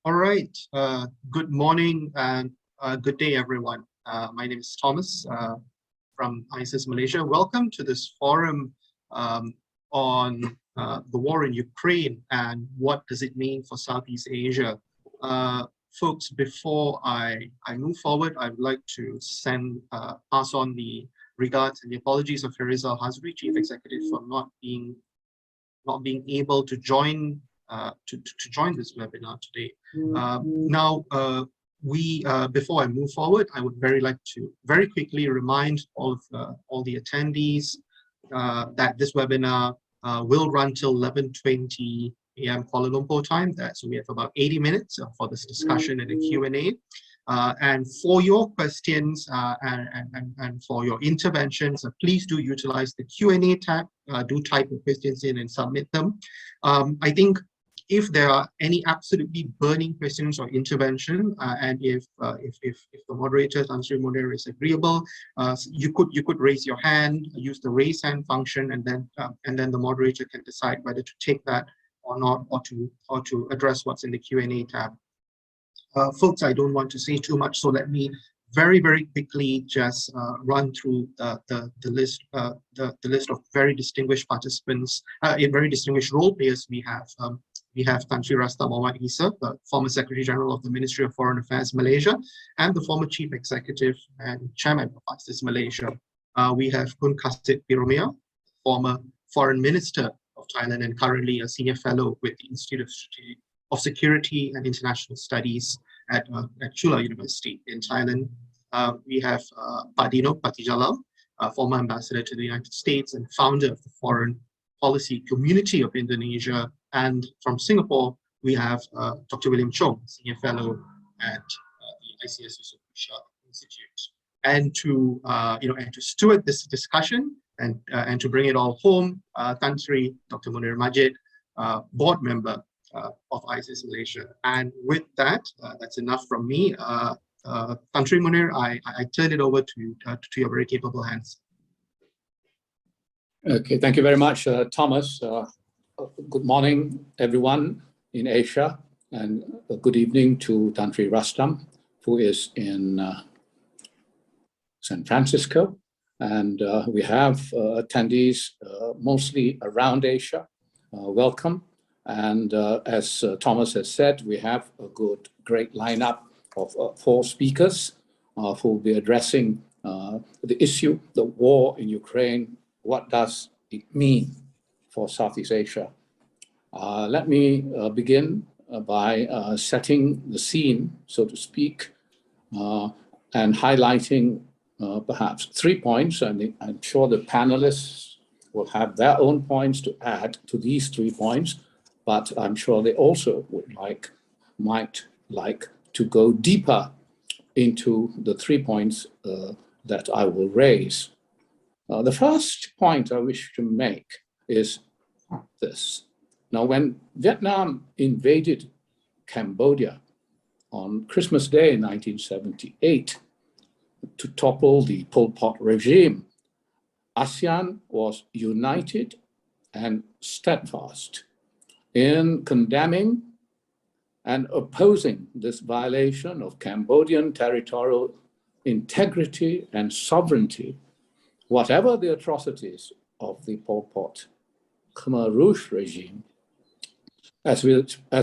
All right. Good morning and good day, everyone. My name is Thomas from ISIS Malaysia. Welcome to this forum on the war in Ukraine and what does it mean for Southeast Asia. Folks, before I move forward, I would like to pass on the regards and the apologies of Farizal Hazri, Chief Executive, for not being able to join this webinar today. Before I move forward, I would like to very quickly remind all the attendees that this webinar will run till 11:20 a.m. Kuala Lumpur time. So we have about 80 minutes for this discussion and a Q&A. And for your questions and for your interventions, please do utilize the Q&A tab. Do type your questions in and submit them. I think if there are any absolutely burning questions or intervention, and if the moderator, Sri Munir, is agreeable, you could raise your hand, use the raise hand function, and then the moderator can decide whether to take that or not, or to address what's in the Q&A tab. Folks, I don't want to say too much, so let me very quickly just run through the list of very distinguished participants, very distinguished role players we have. We have Sri Dr Munir Majid, the former Secretary General of the Ministry of Foreign Affairs Malaysia, and the former Chief Executive and Chairman of ISIS Malaysia. We have Kun Kasit Piromia, former Foreign Minister of Thailand and currently a Senior Fellow with the Institute of Security and International Studies at Chula University in Thailand. We have Dino, Patti Djalal, former Ambassador to the United States and founder of the Foreign Policy Community of Indonesia. And from Singapore, we have Dr. William Chung, Senior Fellow at the ICS Yusof Institute. And to steward this discussion and to bring it all home, Sri Dr Munir Majid, board member of ISIS Malaysia. And with that, that's enough from me. Sri Munir, I turn it over to your very capable hands. Okay, thank you very much, Thomas. Good morning, everyone in Asia, and good evening to Sri Rastam, who is in San Francisco. And we have attendees mostly around Asia. Welcome. And as Thomas has said, we have a great lineup of 4 speakers who will be addressing the issue, the war in Ukraine. What does it mean for Southeast Asia? Let me begin by setting the scene, so to speak, and highlighting perhaps 3 points. And I'm sure the panelists will have their own points to add to these 3 points, but I'm sure they also might like to go deeper into the 3 points that I will raise. The first point I wish to make is this. Now, when Vietnam invaded Cambodia on Christmas Day in 1978 to topple the Pol Pot regime, ASEAN was united and steadfast in condemning and opposing this violation of Cambodian territorial integrity and sovereignty, whatever the atrocities of the Pol Pot Khmer Rouge regime. As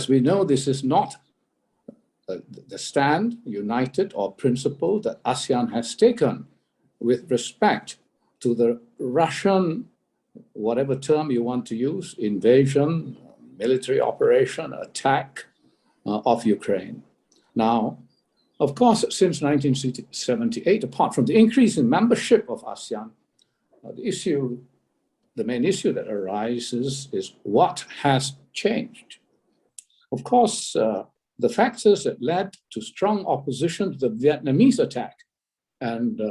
we know, this is not the stand, united or principle that ASEAN has taken with respect to the Russian, whatever term you want to use, invasion, military operation, attack of Ukraine. Now, of course, since 1978, apart from the increase in membership of ASEAN, the main issue that arises is what has changed. Of course, the factors that led to strong opposition to the Vietnamese attack and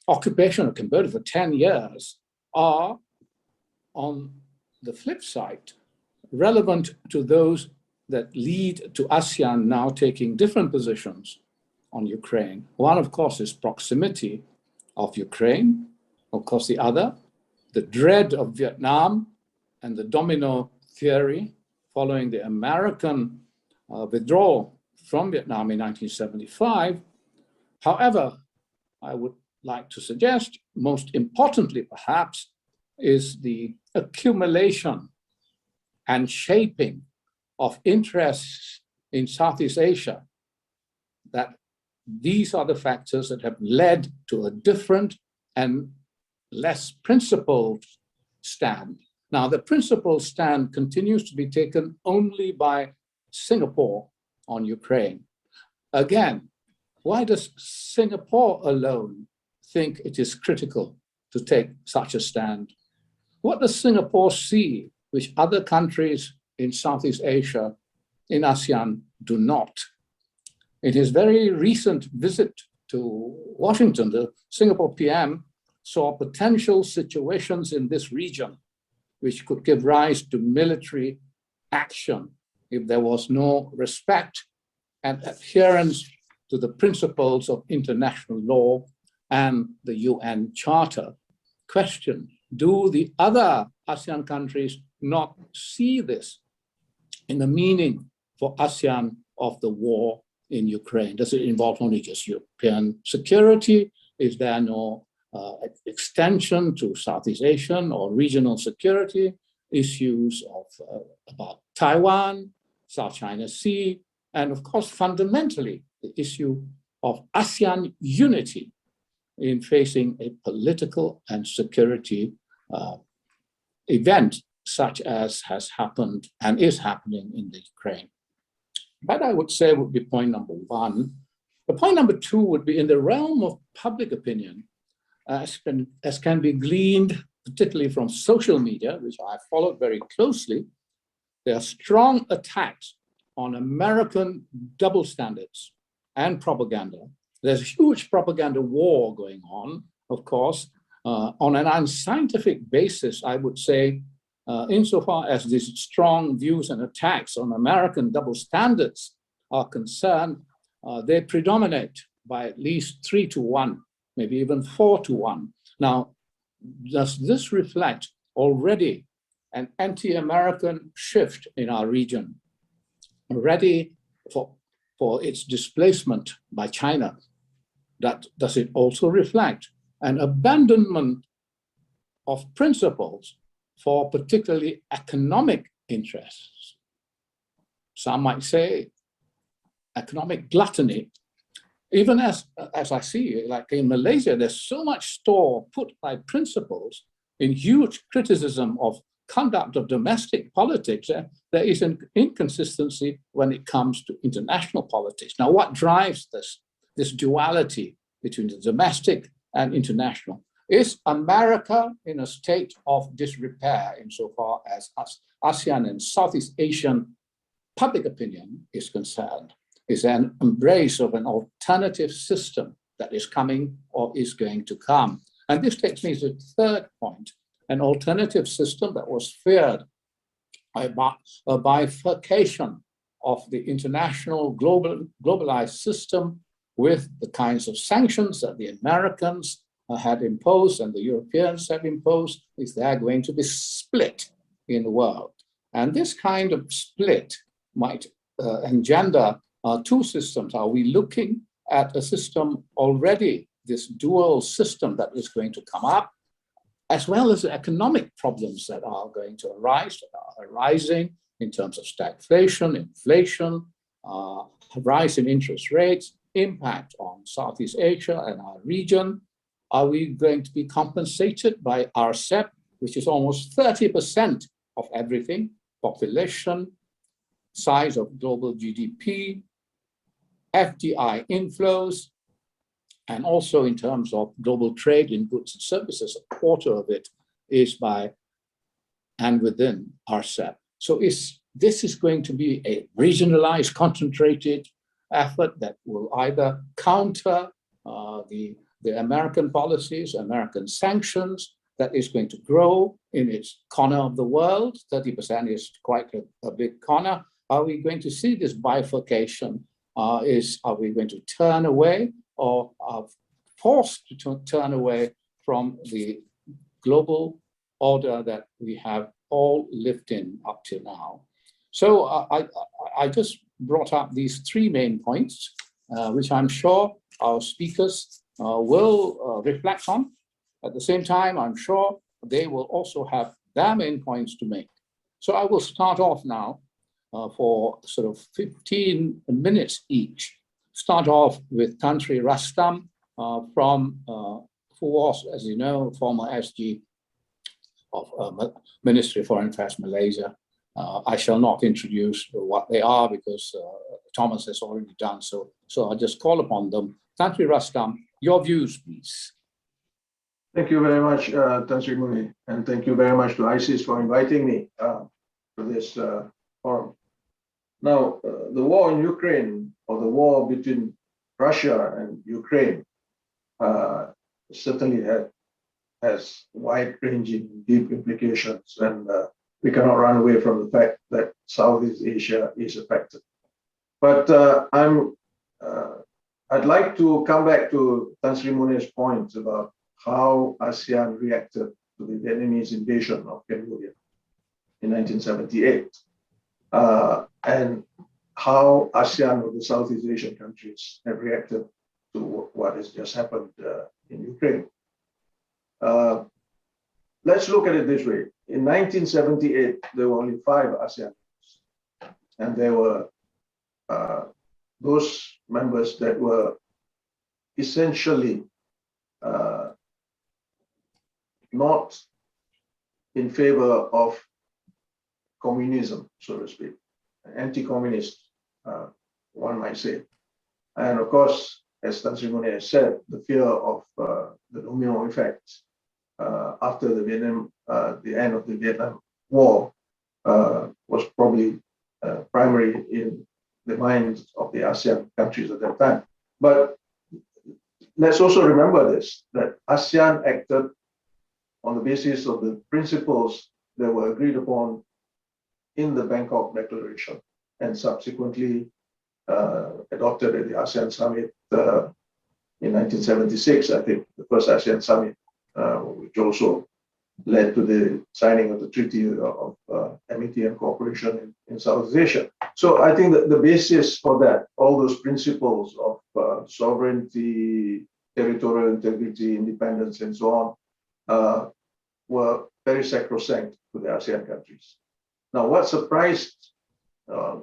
occupation of Cambodia for 10 years are, on the flip side, relevant to those that lead to ASEAN now taking different positions on Ukraine. One, of course, is proximity of Ukraine. Of course, the other, the dread of Vietnam and the domino theory following the American withdrawal from Vietnam in 1975. However, I would like to suggest, most importantly perhaps, is the accumulation and shaping of interests in Southeast Asia, that these are the factors that have led to a different and less principled stand. Now, the principled stand continues to be taken only by Singapore on Ukraine. Again, why does Singapore alone think it is critical to take such a stand? What does Singapore see which other countries in Southeast Asia, in ASEAN, do not? In his very recent visit to Washington, the Singapore PM saw potential situations in this region which could give rise to military action if there was no respect and adherence to the principles of international law and the UN Charter. Question: do the other ASEAN countries not see this in the meaning for ASEAN of the war in Ukraine? Does it involve only just European security? Is there no extension to Southeast Asian or regional security issues of about Taiwan, South China Sea, and of course, fundamentally, the issue of ASEAN unity in facing a political and security event such as has happened and is happening in the Ukraine. That I would say would be point number one. The point number two would be in the realm of public opinion, as can be gleaned, particularly from social media, which I followed very closely. There are strong attacks on American double standards and propaganda. There's a huge propaganda war going on, of course, on an unscientific basis, I would say, insofar as these strong views and attacks on American double standards are concerned, they predominate by at least 3-1, maybe even 4-1. Now, does this reflect already an anti-American shift in our region, ready for its displacement by China? Does it also reflect an abandonment of principles for particularly economic interests? Some might say economic gluttony. Even as I see, like in Malaysia, there's so much store put by principles in huge criticism of conduct of domestic politics. There is an inconsistency when it comes to international politics. Now, what drives this duality between the domestic and international? Is America in a state of disrepair insofar as ASEAN and Southeast Asian public opinion is concerned? Is there an embrace of an alternative system that is coming or is going to come? And this takes me to the third point, an alternative system that was feared, a bifurcation of the international globalized system with the kinds of sanctions that the Americans had imposed and the Europeans have imposed. Is there going to be split in the world? And this kind of split might engender two systems. Are we looking at a system already, this dual system that is going to come up, as well as the economic problems that are going to arise, that are arising in terms of stagflation, inflation, rise in interest rates, impact on Southeast Asia and our region? Are we going to be compensated by RCEP, which is almost 30% of everything, population, size of global GDP, FDI inflows, and also in terms of global trade in goods and services, a quarter of it is by and within RCEP. So this is going to be a regionalized, concentrated effort that will either counter the American policies, American sanctions, that is going to grow in its corner of the world. 30% is quite a big corner. Are we going to see this bifurcation? Are we going to turn away or are forced to turn away from the global order that we have all lived in up till now? So I just brought up these three main points, which I'm sure our speakers will reflect on. At the same time, I'm sure they will also have their main points to make. So I will start off now for sort of 15 minutes each. Start off with Tan Sri Rustam from, who was, as you know, former SG of Ministry of Foreign Affairs Malaysia. I shall not introduce what they are because Thomas has already done so. So I'll just call upon them. Tan Sri Rustam, your views, please. Thank you very much, Tan Sri Munir, and thank you very much to ISIS for inviting me to this forum. Now, the war in Ukraine, or the war between Russia and Ukraine, certainly has wide-ranging, deep implications, and we cannot run away from the fact that Southeast Asia is affected. But I'd like to come back to Tan Sri Munir's point about how ASEAN reacted to the Vietnamese invasion of Cambodia in 1978, and how ASEAN or the Southeast Asian countries have reacted to what has just happened in Ukraine. Let's look at it this way. In 1978, there were only 5 ASEAN members, and there were those members that were essentially not in favor of communism, so to speak, anti-communist, one might say. And of course, as Tan Sri Munir has said, the fear of the domino effect after the end of the Vietnam War was probably primary in the minds of the ASEAN countries at that time. But let's also remember this, that ASEAN acted on the basis of the principles that were agreed upon in the Bangkok Declaration and subsequently adopted at the ASEAN Summit in 1976, I think, the first ASEAN Summit, which also led to the signing of the Treaty of Amity and Cooperation in Southeast Asia. So I think that the basis for that, all those principles of sovereignty, territorial integrity, independence, and so on, were very sacrosanct to the ASEAN countries. Now, what surprised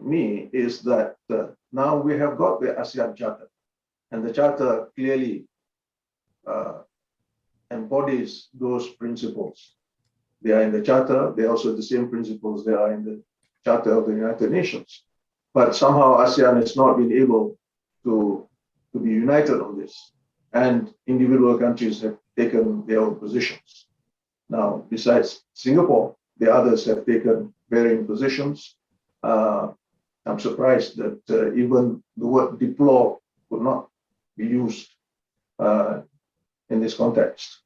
me is that now we have got the ASEAN Charter, and the Charter clearly embodies those principles. They are in the Charter, they are also the same principles that are in the Charter of the United Nations. But somehow ASEAN has not been able to be united on this, and individual countries have taken their own positions. Now, besides Singapore, the others have taken varying positions. I'm surprised that even the word deplore could not be used in this context.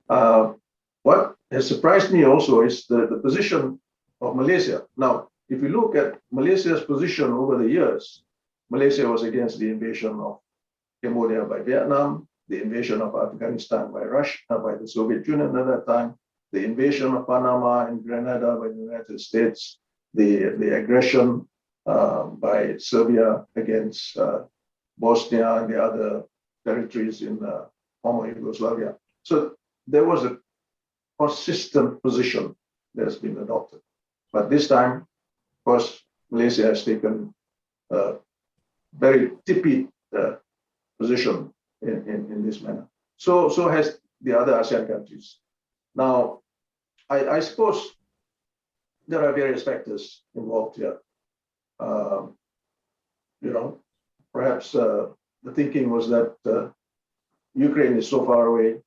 What has surprised me also is the position of Malaysia. Now, if you look at Malaysia's position over the years, Malaysia was against the invasion of Cambodia by Vietnam, the invasion of Afghanistan by Russia, by the Soviet Union at that time, the invasion of Panama and Grenada by the United States, the aggression by Serbia against Bosnia and the other territories in former Yugoslavia. So there was a consistent position that has been adopted. But this time, of course, Malaysia has taken a very tippy position in this manner. So has the other ASEAN countries. Now, I suppose there are various factors involved here. Perhaps the thinking was that Ukraine is so far away.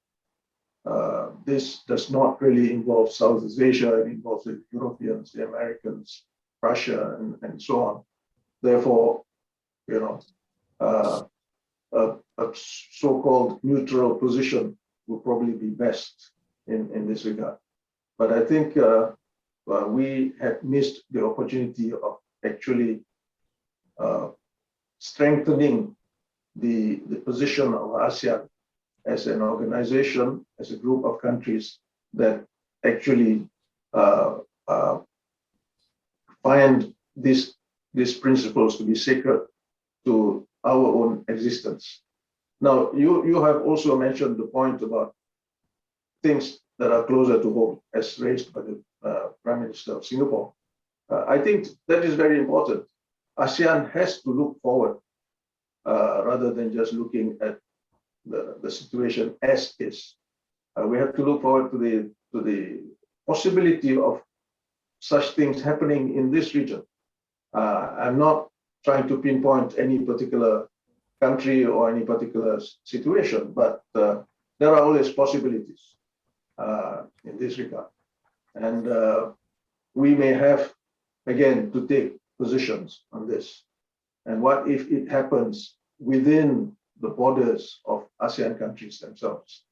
This does not really involve Southeast Asia. It involves the Europeans, the Americans, Russia, and so on. Therefore, a so-called neutral position would probably be best in this regard. But I think we have missed the opportunity of actually strengthening the position of ASEAN as an organization, as a group of countries that actually find this these principles to be sacred to our own existence. Now, you have also mentioned the point about things that are closer to home, as raised by the Prime Minister of Singapore. I think that is very important. ASEAN has to look forward rather than just looking at the situation as is. We have to look forward to the possibility of such things happening in this region. I'm not trying to pinpoint any particular country or any particular situation, but there are always possibilities in this regard. And we may have, again, to take positions on this. And what if it happens within the borders of ASEAN countries themselves?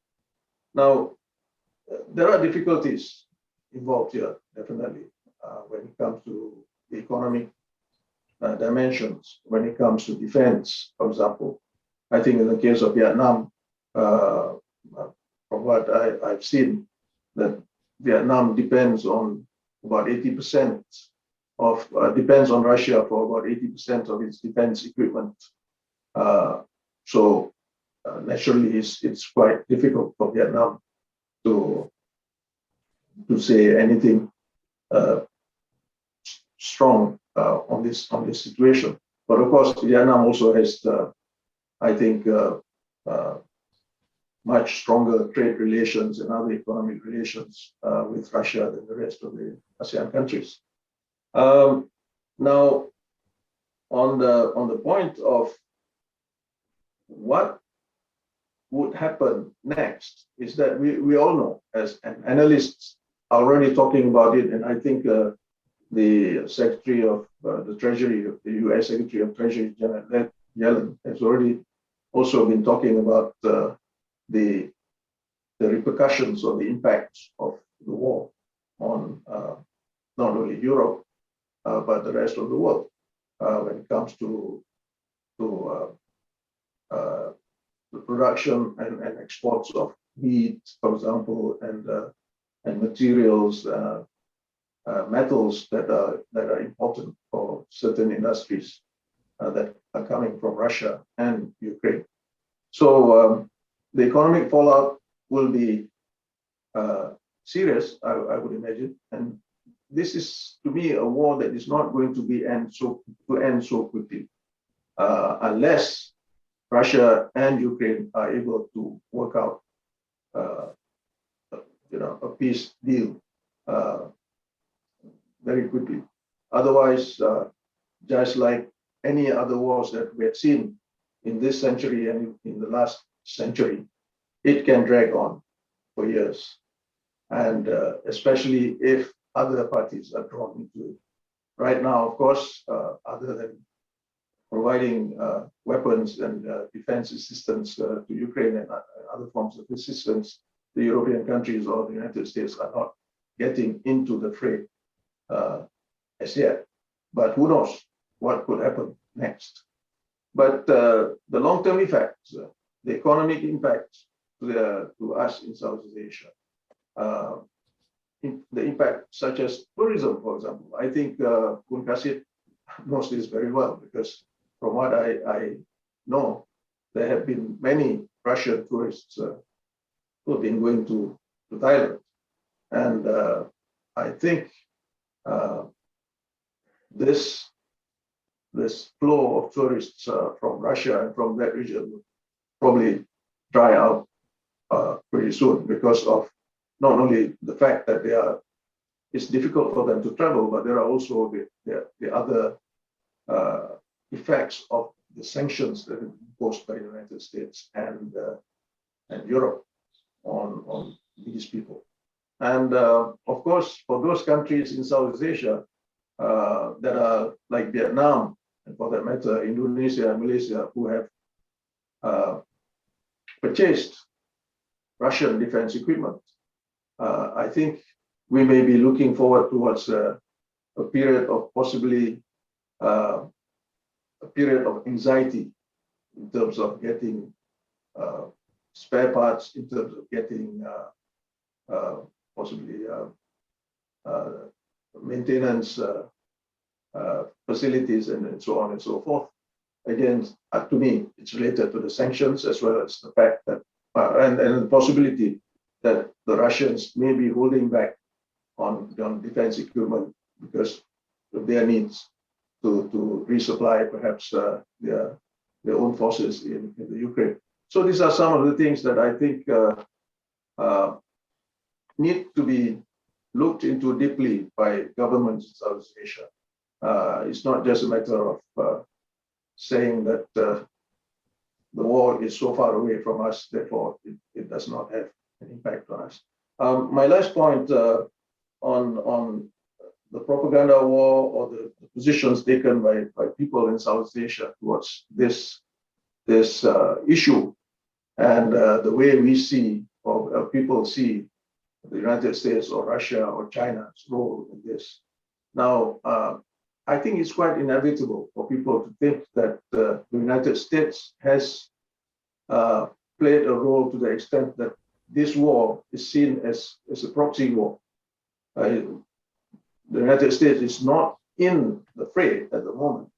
Now, there are difficulties involved here, definitely, when it comes to the economic dimensions, when it comes to defense, for example. I think in the case of Vietnam, from what I've seen, that Vietnam depends on about 80% of, depends on Russia for about 80% of its defense equipment. So naturally, it's quite difficult for Vietnam to say anything strong on this situation. But of course, Vietnam also has, I think, much stronger trade relations and other economic relations with Russia than the rest of the ASEAN countries. Now, on the point of what would happen next, is that we all know, as analysts are already talking about it, and I think the Secretary of the Treasury, the US Secretary of Treasury, Djalal, has already also been talking about the repercussions or the impacts of the war on not only Europe, but the rest of the world when it comes to the production and exports of wheat, for example, and materials, metals that are important for certain industries that are coming from Russia and Ukraine. So the economic fallout will be serious, I would imagine, and this is, to me, a war that is not going to end so quickly unless Russia and Ukraine are able to work out, a peace deal very quickly. Otherwise, just like any other wars that we have seen in this century and in the last century, it can drag on for years, and especially if other parties are drawn into it. Right now, of course, other than providing weapons and defense assistance to Ukraine and other forms of assistance, the European countries or the United States are not getting into the fray as yet. But who knows what could happen next. But the long-term effects, the economic impacts to us in Southeast Asia, the impact such as tourism, for example. I think Kun Kasit knows this very well, because from what I know, there have been many Russian tourists who have been going to Thailand. And I think this flow of tourists from Russia and from that region will probably dry out pretty soon, because of not only the fact that it's difficult for them to travel, but there are also the other effects of the sanctions that have been imposed by the United States and Europe on these people. And of course, for those countries in Southeast Asia that are like Vietnam, and for that matter, Indonesia and Malaysia, who have purchased Russian defense equipment, I think we may be looking forward towards a period of possibly a period of anxiety in terms of getting spare parts, in terms of getting possibly maintenance facilities and so on and so forth. Again, to me, it's related to the sanctions as well as the fact that, and the possibility that the Russians may be holding back on defense equipment because of their needs to resupply perhaps their own forces in the Ukraine. So these are some of the things that I think need to be looked into deeply by governments in Southeast Asia. It's not just a matter of saying that the war is so far away from us, therefore it does not have an impact on us. My last point on the propaganda war or the positions taken by people in Southeast Asia towards this issue and the way we see or people see the United States or Russia or China's role in this. Now, I think it's quite inevitable for people to think that the United States has played a role to the extent that this war is seen as a proxy war. The United States is not in the fray at the moment,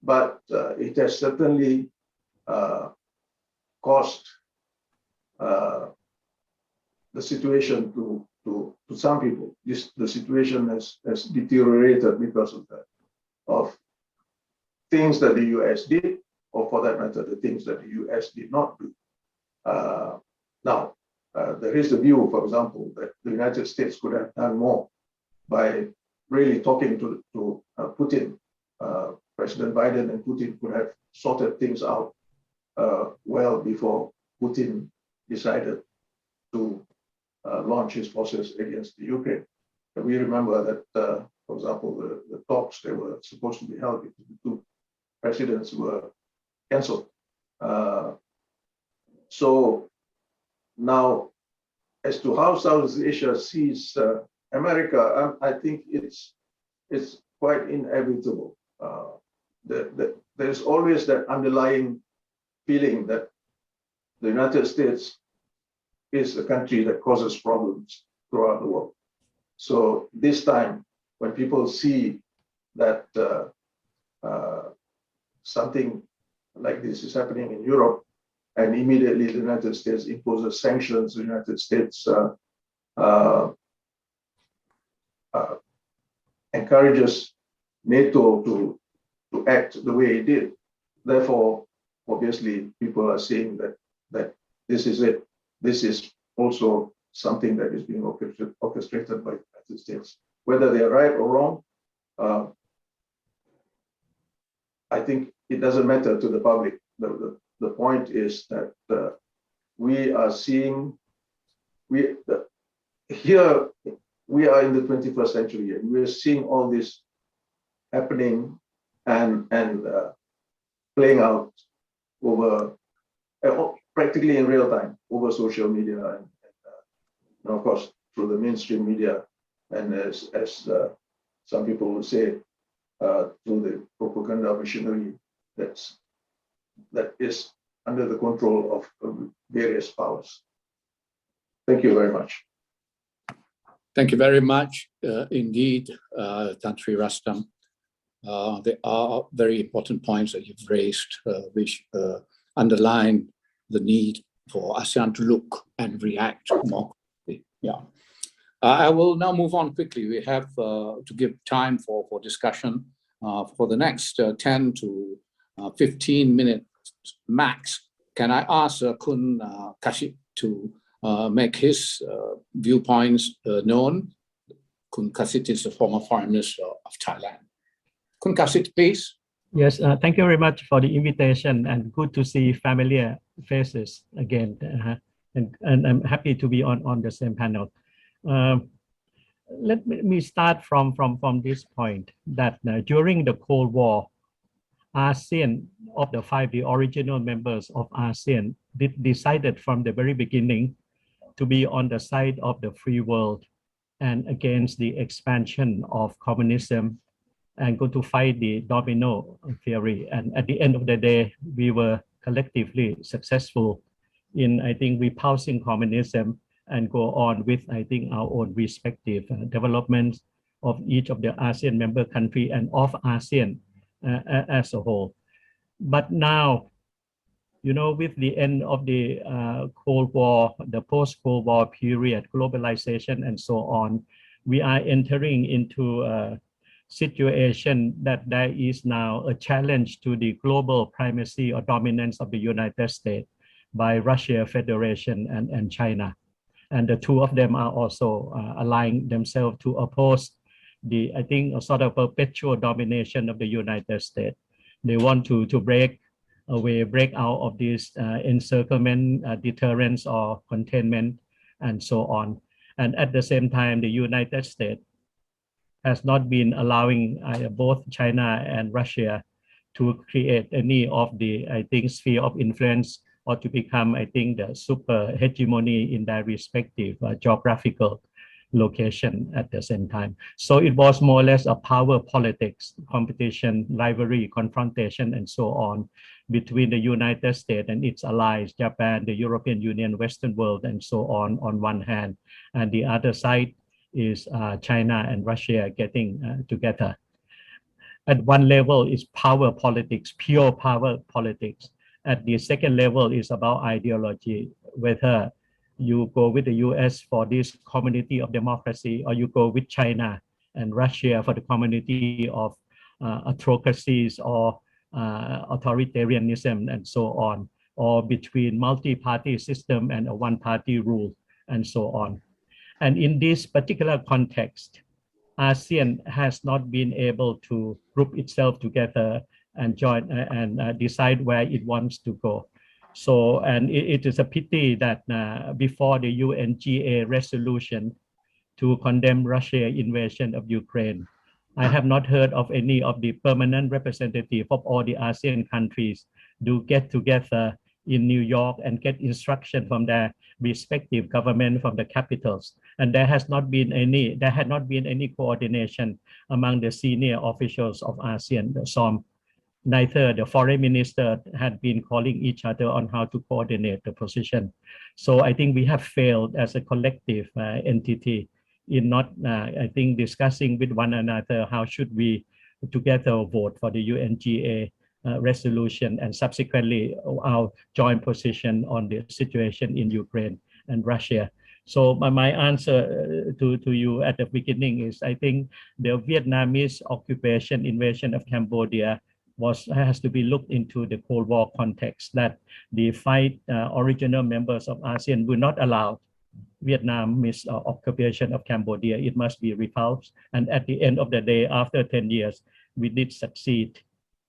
but it has certainly caused the situation to some people. The situation has deteriorated because of that, of things that the US did, or for that matter, the things that the US did not do. Now, there is the view, for example, that the United States could have done more by really talking to Putin. President Biden and Putin could have sorted things out well before Putin decided to launch his forces against the Ukraine. And we remember that, for example, the talks that were supposed to be held between the two presidents were cancelled. So now, as to how Southeast Asia sees America, I think it's quite inevitable. There's always that underlying feeling that the United States is a country that causes problems throughout the world. So this time, when people see that something like this is happening in Europe, and immediately the United States imposes sanctions, the United States encourages NATO to act the way it did. Therefore, obviously, people are saying that this is it. This is also something that is being orchestrated by the United States. Whether they are right or wrong, I think it doesn't matter to the public. The point is that we are seeing, here we are in the 21st century, and we're seeing all this happening and playing out over practically in real time over social media and of course through the mainstream media, and as some people will say, through the propaganda machinery that is under the control of various powers. Thank you very much. Thank you very much indeed, Tan Sri Rustam. There are very important points that you've raised, which underline the need for ASEAN to look and react more quickly. Yeah. I will now move on quickly. We have to give time for discussion for the next 10 to 15 minutes max. Can I ask Kun Kasit to make his viewpoints known? Kun Kasit is the former Foreign Minister of Thailand. Kun Kasit, please. Yes, thank you very much for the invitation, and good to see familiar faces again. And I'm happy to be on the same panel. Let me start from this point that during the Cold War, ASEAN, of the the original members of ASEAN, decided from the very beginning to be on the side of the free world and against the expansion of communism, and go to fight the domino theory. And at the end of the day, we were collectively successful in, I think, repulsing communism and go on with, I think, our own respective developments. of each of the ASEAN member country and of ASEAN as a whole. But now, you know, with the end of the Cold War, the post-Cold War period, globalization and so on, we are entering into a situation that there is now a challenge to the global primacy or dominance of the United States by Russia, Federation, and China. And the two of them are also allying themselves to oppose the, I think, a sort of perpetual domination of the United States. They want to break out of this encirclement, deterrence, or containment, and so on. And at the same time, the United States has not been allowing both China and Russia to create any of the, I think, sphere of influence or to become, I think, the super hegemony in their respective geographical location at the same time. So it was more or less a power politics, competition, rivalry, confrontation, and so on between the United States and its allies, Japan, the European Union, Western world, and so on one hand. And the other side is China and Russia getting together. At one level is power politics, pure power politics. At the second level is about ideology, whether you go with the US for this community of democracy, or you go with China and Russia for the community of autocracies or authoritarianism and so on, or between multi-party system and a one-party rule and so on. And in this particular context, ASEAN has not been able to group itself together and join and decide where it wants to go. So, and it is a pity that before the UNGA resolution to condemn Russia's invasion of Ukraine, I have not heard of any of the permanent representative of all the ASEAN countries to get together in New York and get instruction from their respective government from the capitals. And there had not been any coordination among the senior officials of ASEAN. So neither the foreign minister had been calling each other on how to coordinate the position. So I think we have failed as a collective entity in not, I think, discussing with one another how should we together vote for the UNGA resolution and subsequently our joint position on the situation in Ukraine and Russia. So my answer to you at the beginning is, I think the Vietnamese occupation, invasion of Cambodia has to be looked into the Cold War context, that the 5 original members of ASEAN will not allow Vietnamese occupation of Cambodia. It must be repulsed. And at the end of the day, after 10 years, we did succeed.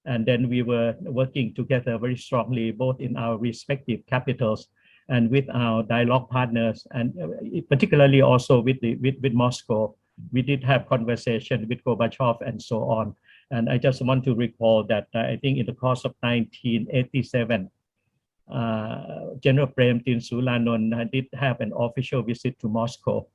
And then we were working together very strongly, both in our respective capitals and with our dialogue partners, and particularly also with Moscow. We did have conversation with Gorbachev and so on. And I just want to recall that I think in the course of 1987, General Prem Tinsulanonda did have an official visit to Moscow.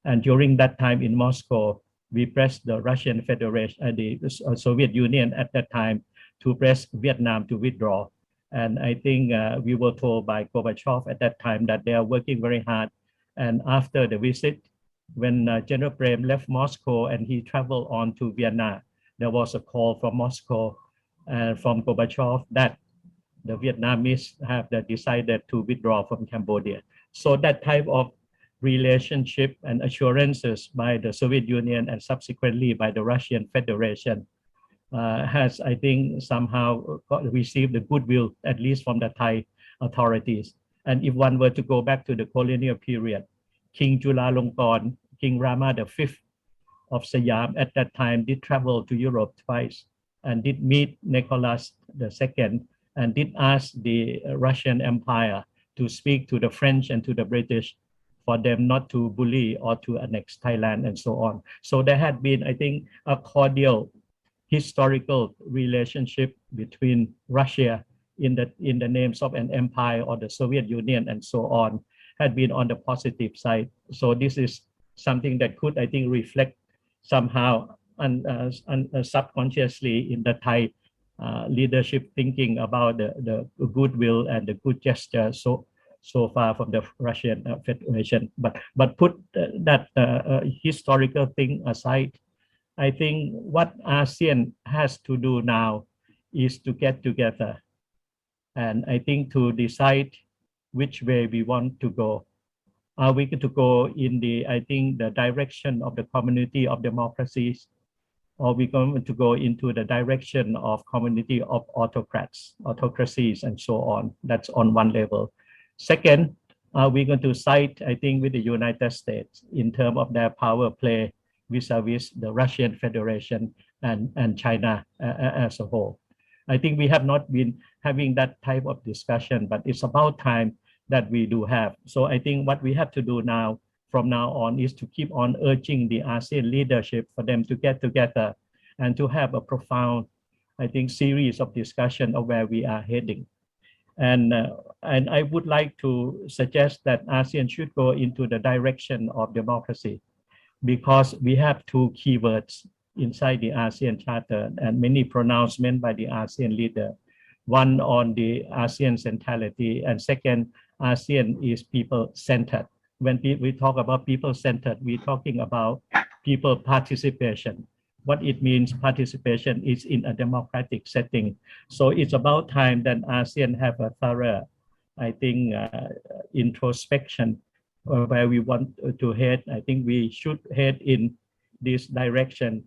And during that time in Moscow, we pressed the Russian Federation, the Soviet Union at that time, to press Vietnam to withdraw. And I think we were told by Gorbachev at that time that they are working very hard. And after the visit, when General Prem left Moscow and he traveled on to Vienna, there was a call from Moscow and from Gorbachev that the Vietnamese have decided to withdraw from Cambodia. So that type of relationship and assurances by the Soviet Union and subsequently by the Russian Federation has, I think, somehow received the goodwill, at least from the Thai authorities. And if one were to go back to the colonial period, King Chulalongkorn, King Rama V of Siam at that time did travel to Europe twice and did meet Nicholas II and did ask the Russian Empire to speak to the French and to the British for them not to bully or to annex Thailand and so on. So there had been, I think, a cordial historical relationship between Russia in the names of an empire or the Soviet Union and so on had been on the positive side. So this is something that could, I think, reflect somehow subconsciously in the Thai leadership thinking about the goodwill and the good gesture so far from the Russian Federation. But put that historical thing aside, I think what ASEAN has to do now is to get together, and I think to decide which way we want to go. Are we going to go in the, I think, the direction of the community of democracies, or we going to go into the direction of community of autocracies, and so on? That's on one level. Second, are we going to side, I think, with the United States in terms of their power play vis-a-vis the Russian Federation and China as a whole? I think we have not been having that type of discussion, but it's about time that we do have. So I think what we have to do now, from now on, is to keep on urging the ASEAN leadership for them to get together and to have a profound, I think, series of discussion of where we are heading. And I would like to suggest that ASEAN should go into the direction of democracy, because we have two keywords inside the ASEAN Charter and many pronouncements by the ASEAN leader. One on the ASEAN centrality, and second, ASEAN is people-centered. When we talk about people-centered, we're talking about people participation. What it means, participation is in a democratic setting. So it's about time that ASEAN have a thorough, I think, introspection where we want to head. I think we should head in this direction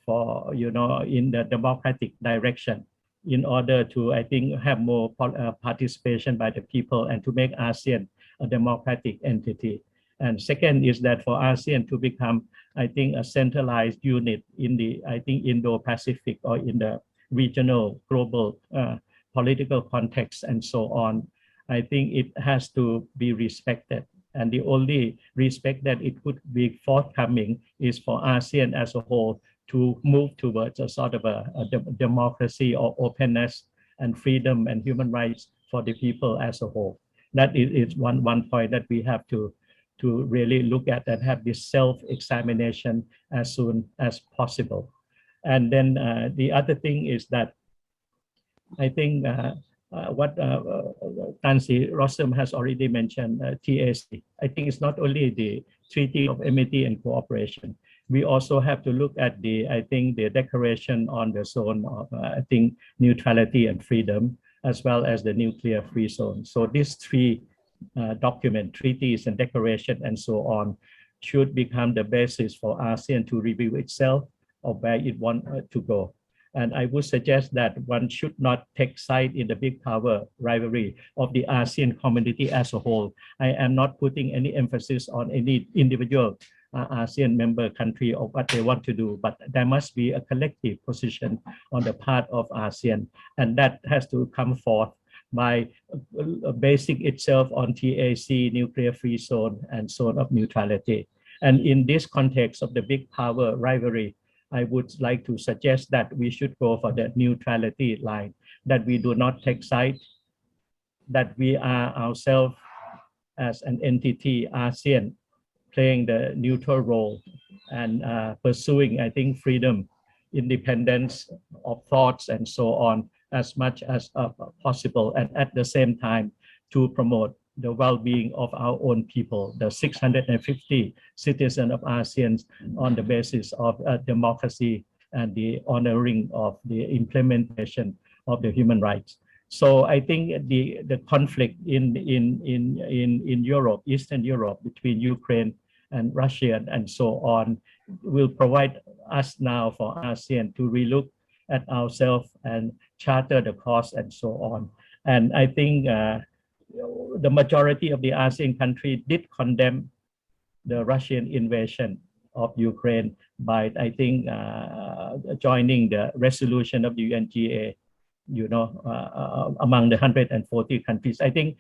for, in the democratic direction, in order to, I think, have more participation by the people and to make ASEAN a democratic entity. And second is that for ASEAN to become, I think, a centralized unit in the, I think, Indo-Pacific or in the regional global political context and so on, I think it has to be respected. And the only respect that it could be forthcoming is for ASEAN as a whole to move towards a sort of a democracy or openness and freedom and human rights for the people as a whole. That is one point that we have to really look at and have this self-examination as soon as possible. And then the other thing is that I think what Tansi Rossum has already mentioned, TAC. I think it's not only the Treaty of Amity and Cooperation. We also have to look at the, I think, the Declaration on the Zone of, I think, Neutrality and Freedom, as well as the Nuclear Free Zone. So these three documents, treaties and declaration and so on, should become the basis for ASEAN to review itself of where it wants to go. And I would suggest that one should not take side in the big power rivalry of the ASEAN community as a whole. I am not putting any emphasis on any individual ASEAN member country or what they want to do, but there must be a collective position on the part of ASEAN, and that has to come forth by basing itself on TAC, nuclear free zone, and zone of neutrality. And in this context of the big power rivalry, I would like to suggest that we should go for the neutrality line, that we do not take side, that we are ourselves as an entity, ASEAN, playing the neutral role and pursuing, I think, freedom, independence of thoughts and so on as much as possible, and at the same time to promote the well-being of our own people, the 650 citizens of ASEAN, on the basis of democracy and the honoring of the implementation of the human rights. So I think the conflict in Europe, Eastern Europe, between Ukraine and Russia and so on, will provide us now for ASEAN to relook at ourselves and charter the course and so on. And I think the majority of the ASEAN countries did condemn the Russian invasion of Ukraine by, I think, joining the resolution of the UNGA, among the 140 countries. I think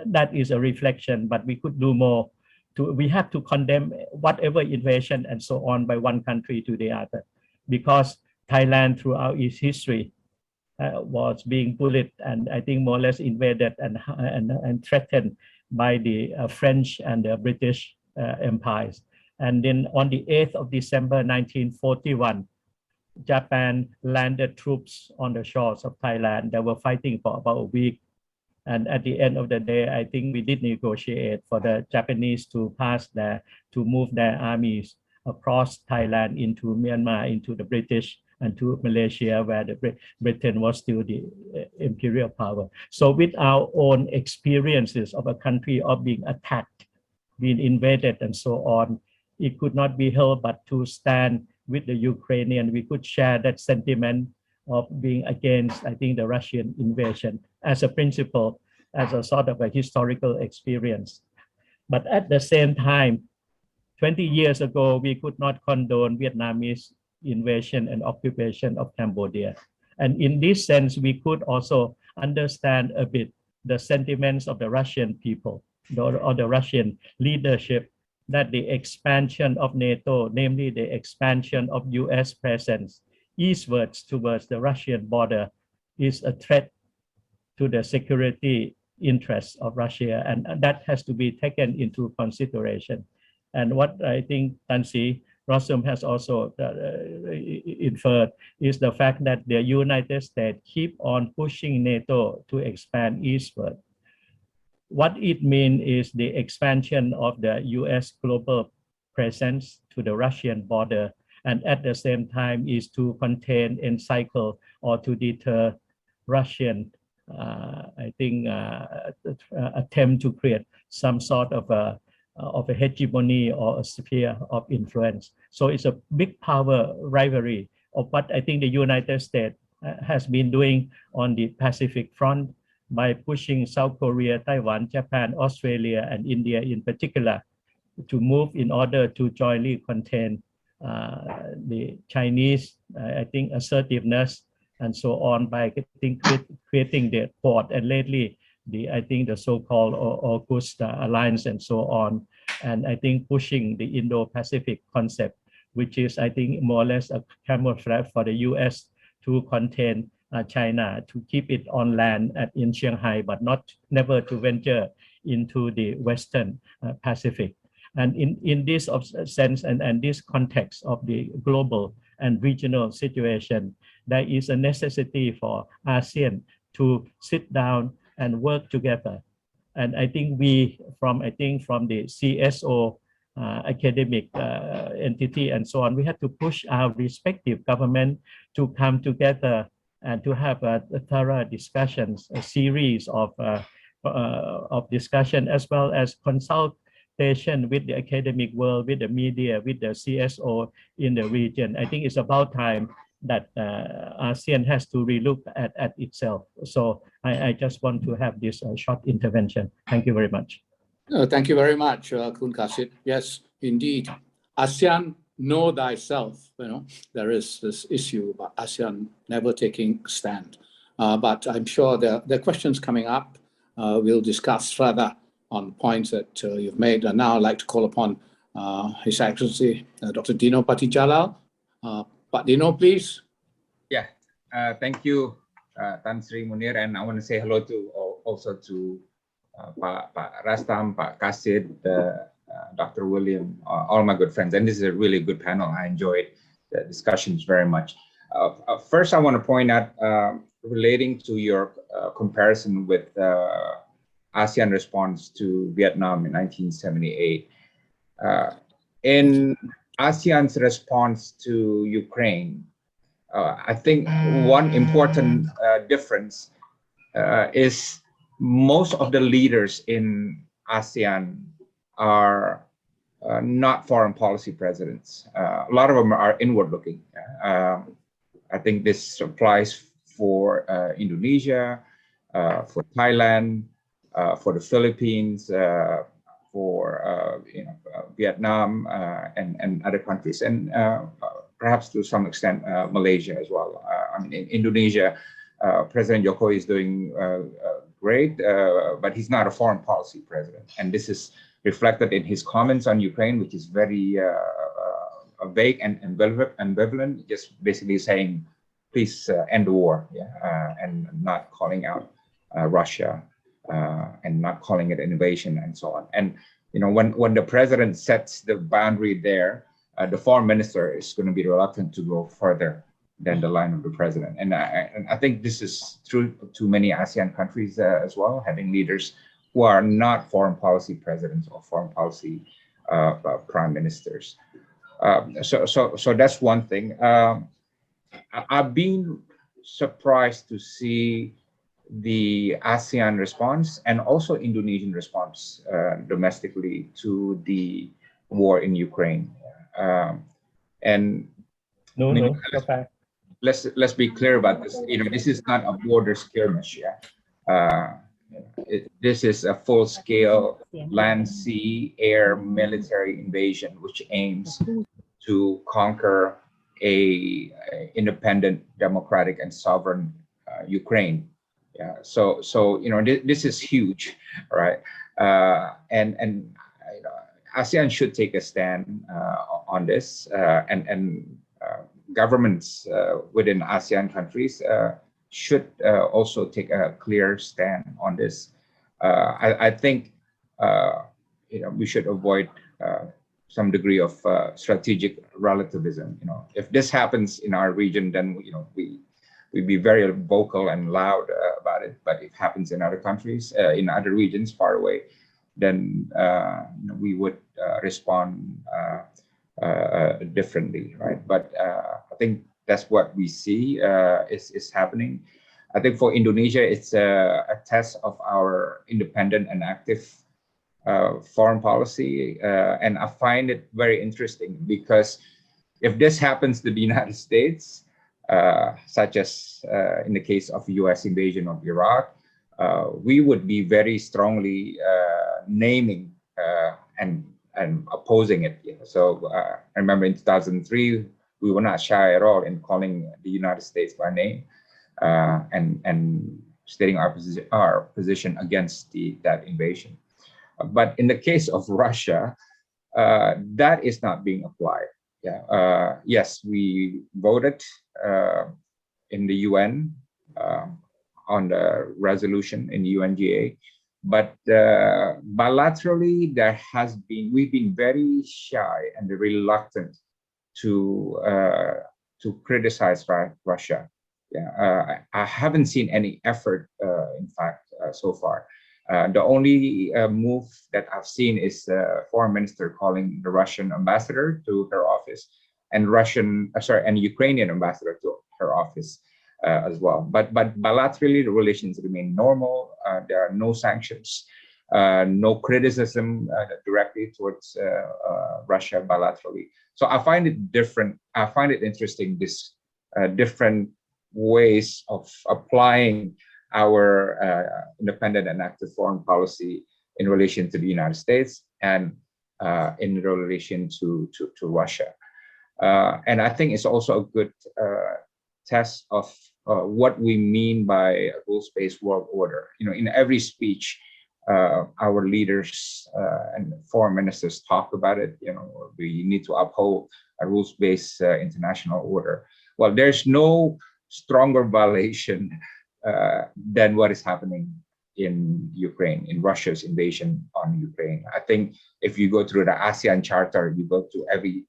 that is a reflection, but we could do more. We have to condemn whatever invasion and so on by one country to the other, because Thailand throughout its history was being bullied and I think more or less invaded and threatened by the French and the British empires. And then on the 8th of December 1941, Japan landed troops on the shores of Thailand. They were fighting for about a week. And at the end of the day, I think we did negotiate for the Japanese to pass there, to move their armies across Thailand into Myanmar, into the British, and to Malaysia, where the Britain was still the imperial power. So with our own experiences of a country of being attacked, being invaded, and so on, it could not be helped but to stand with the Ukrainian. We could share that sentiment of being against, I think, the Russian invasion as a principle, as a sort of a historical experience. But at the same time, 20 years ago, we could not condone Vietnamese invasion and occupation of Cambodia. And in this sense, we could also understand a bit the sentiments of the Russian people or the Russian leadership, that the expansion of NATO, namely the expansion of US presence eastwards towards the Russian border, is a threat to the security interests of Russia, and that has to be taken into consideration. And what I think Tansi Rossum has also inferred is the fact that the United States keep on pushing NATO to expand eastward. What it means is the expansion of the US global presence to the Russian border, and at the same time is to contain, encircle, or to deter Russian, attempt to create some sort of a hegemony or a sphere of influence. So it's a big power rivalry of what I think the United States has been doing on the Pacific front by pushing South Korea, Taiwan, Japan, Australia, and India in particular to move in order to jointly contain the Chinese, assertiveness and so on, by creating the Quad, and lately the so-called Augusta Alliance and so on, and I think pushing the Indo-Pacific concept, which is more or less a camouflage for the US to contain China, to keep it on land in Shanghai, but never to venture into the Western Pacific. And in this sense and this context of the global and regional situation, there is a necessity for ASEAN to sit down and work together. And I think from the CSO academic entity and so on, we have to push our respective government to come together and to have a thorough discussions, a series of discussion, as well as consultation with the academic world, with the media, with the CSO in the region. I think it's about time that ASEAN has to relook at itself. So I just want to have this short intervention. Thank you very much. Thank you very much, Kun Kasit. Yes, indeed. ASEAN, know thyself. There is this issue about ASEAN never taking a stand. But I'm sure there are questions coming up. We'll discuss further on points that you've made. And now I'd like to call upon His Excellency Dr. Dino Patti Djalal. Pak Dino, please. Yeah, thank you, Tan Sri Munir, and I want to say hello to also to Pak Rastam, Pak Kasit, Dr. William, all my good friends. And this is a really good panel. I enjoyed the discussions very much. First, I want to point out, relating to your comparison with ASEAN response to Vietnam in 1978. In ASEAN's response to Ukraine, I think one important difference is most of the leaders in ASEAN are not foreign policy presidents. A lot of them are inward looking. I think this applies for Indonesia, for Thailand, for the Philippines, for Vietnam, and other countries, and perhaps to some extent Malaysia as well. In Indonesia, President Jokowi is doing great, but he's not a foreign policy president, and this is reflected in his comments on Ukraine, which is very vague and ambivalent, just basically saying, please end the war, and not calling out Russia, and not calling it an invasion and so on. And when the president sets the boundary there, the foreign minister is going to be reluctant to go further than the line of the president. And I think this is true to many ASEAN countries as well, having leaders who are not foreign policy presidents or foreign policy prime ministers. So that's one thing. I've been surprised to see the ASEAN response and also Indonesian response domestically to the war in Ukraine. And No, I mean, no, go back. let's be clear about this. This is not a border skirmish. This is a full-scale land, sea, air military invasion, which aims to conquer a independent, democratic, and sovereign Ukraine. So this is huge, right? And ASEAN should take a stand on this, and governments within ASEAN countries should also take a clear stand on this. I think we should avoid some degree of strategic relativism. If this happens in our region, then we'd be very vocal and loud about it. But if it happens in other countries, in other regions far away, then we would respond differently, right? But I think that's what we see is happening. I think for Indonesia, it's a test of our independent and active foreign policy, and I find it very interesting because if this happens to the United States, such as in the case of U.S. invasion of Iraq, we would be very strongly naming and opposing it. So I remember in 2003, we were not shy at all in calling the United States by name and stating our position against that invasion. But in the case of Russia, that is not being applied. Yes, we voted in the UN on the resolution in the UNGA, but bilaterally we've been very shy and reluctant to criticize Russia. I haven't seen any effort, in fact, so far. The only move that I've seen is foreign minister calling the Russian ambassador to her office and Ukrainian ambassador to her office as well. But bilaterally, the relations remain normal. There are no sanctions, no criticism directly towards Russia bilaterally. So I find it different. I find it interesting, this different ways of applying our independent and active foreign policy in relation to the United States and in relation to Russia. And I think it's also a good test of what we mean by a rules-based world order. In every speech, our leaders and foreign ministers talk about it. We need to uphold a rules-based international order. Well, there's no stronger violation than what is happening in Ukraine, in Russia's invasion on Ukraine. I think if you go through the ASEAN Charter, you go to every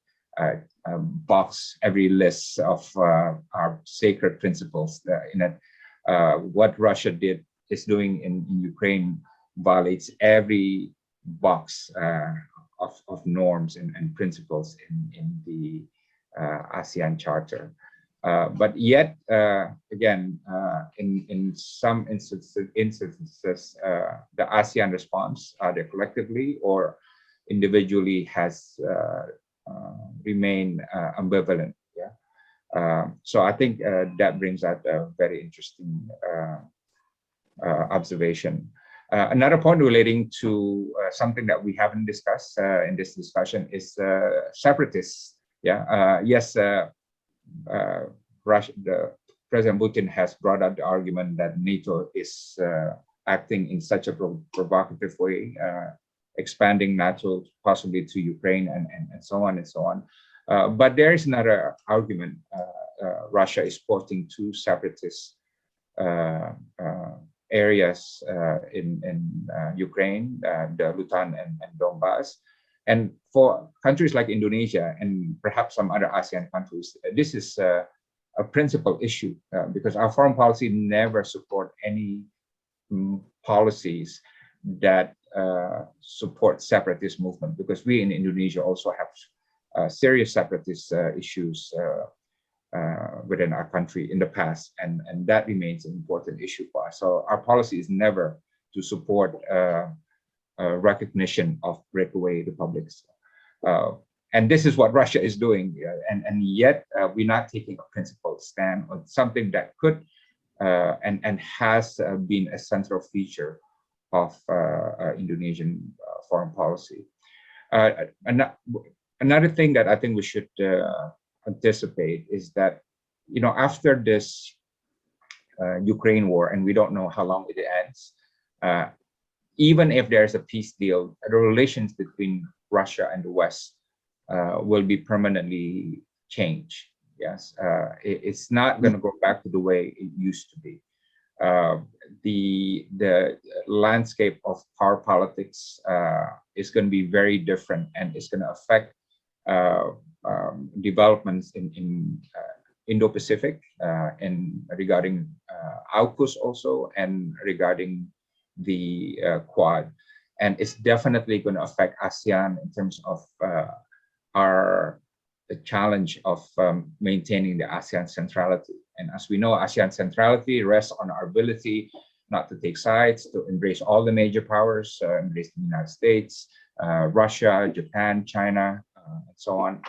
box, every list of our sacred principles in it. What Russia is doing in Ukraine violates every box of norms and principles in the ASEAN Charter. But yet, again, in some instances, the ASEAN response, either collectively or individually, has remained ambivalent. So I think that brings out a very interesting observation. Another point relating to something that we haven't discussed in this discussion is separatists. Yes. President Putin has brought up the argument that NATO is acting in such a provocative way, expanding NATO possibly to Ukraine and so on and so on. But there is another argument. Russia is supporting two separatist areas in Ukraine, the Lutan and Donbass. And for countries like Indonesia and perhaps some other ASEAN countries, this is a principal issue because our foreign policy never support any policies that support separatist movement, because we in Indonesia also have serious separatist issues within our country in the past, and that remains an important issue for us. So our policy is never to support recognition of breakaway republics. And this is what Russia is doing, and yet we're not taking a principled stand on something that could and has been a central feature of Indonesian foreign policy. Another thing that I think we should anticipate is that, after this Ukraine war, and we don't know how long it ends, even if there's a peace deal, the relations between Russia and the West will be permanently changed. Yes, it's not going to go back to the way it used to be. The landscape of power politics is going to be very different, and it's going to affect developments in Indo-Pacific and regarding AUKUS also, and regarding the Quad. And it's definitely going to affect ASEAN in terms of the challenge of maintaining the ASEAN centrality. And as we know, ASEAN centrality rests on our ability not to take sides, to embrace all the major powers, embrace the United States, Russia, Japan, China, and so on.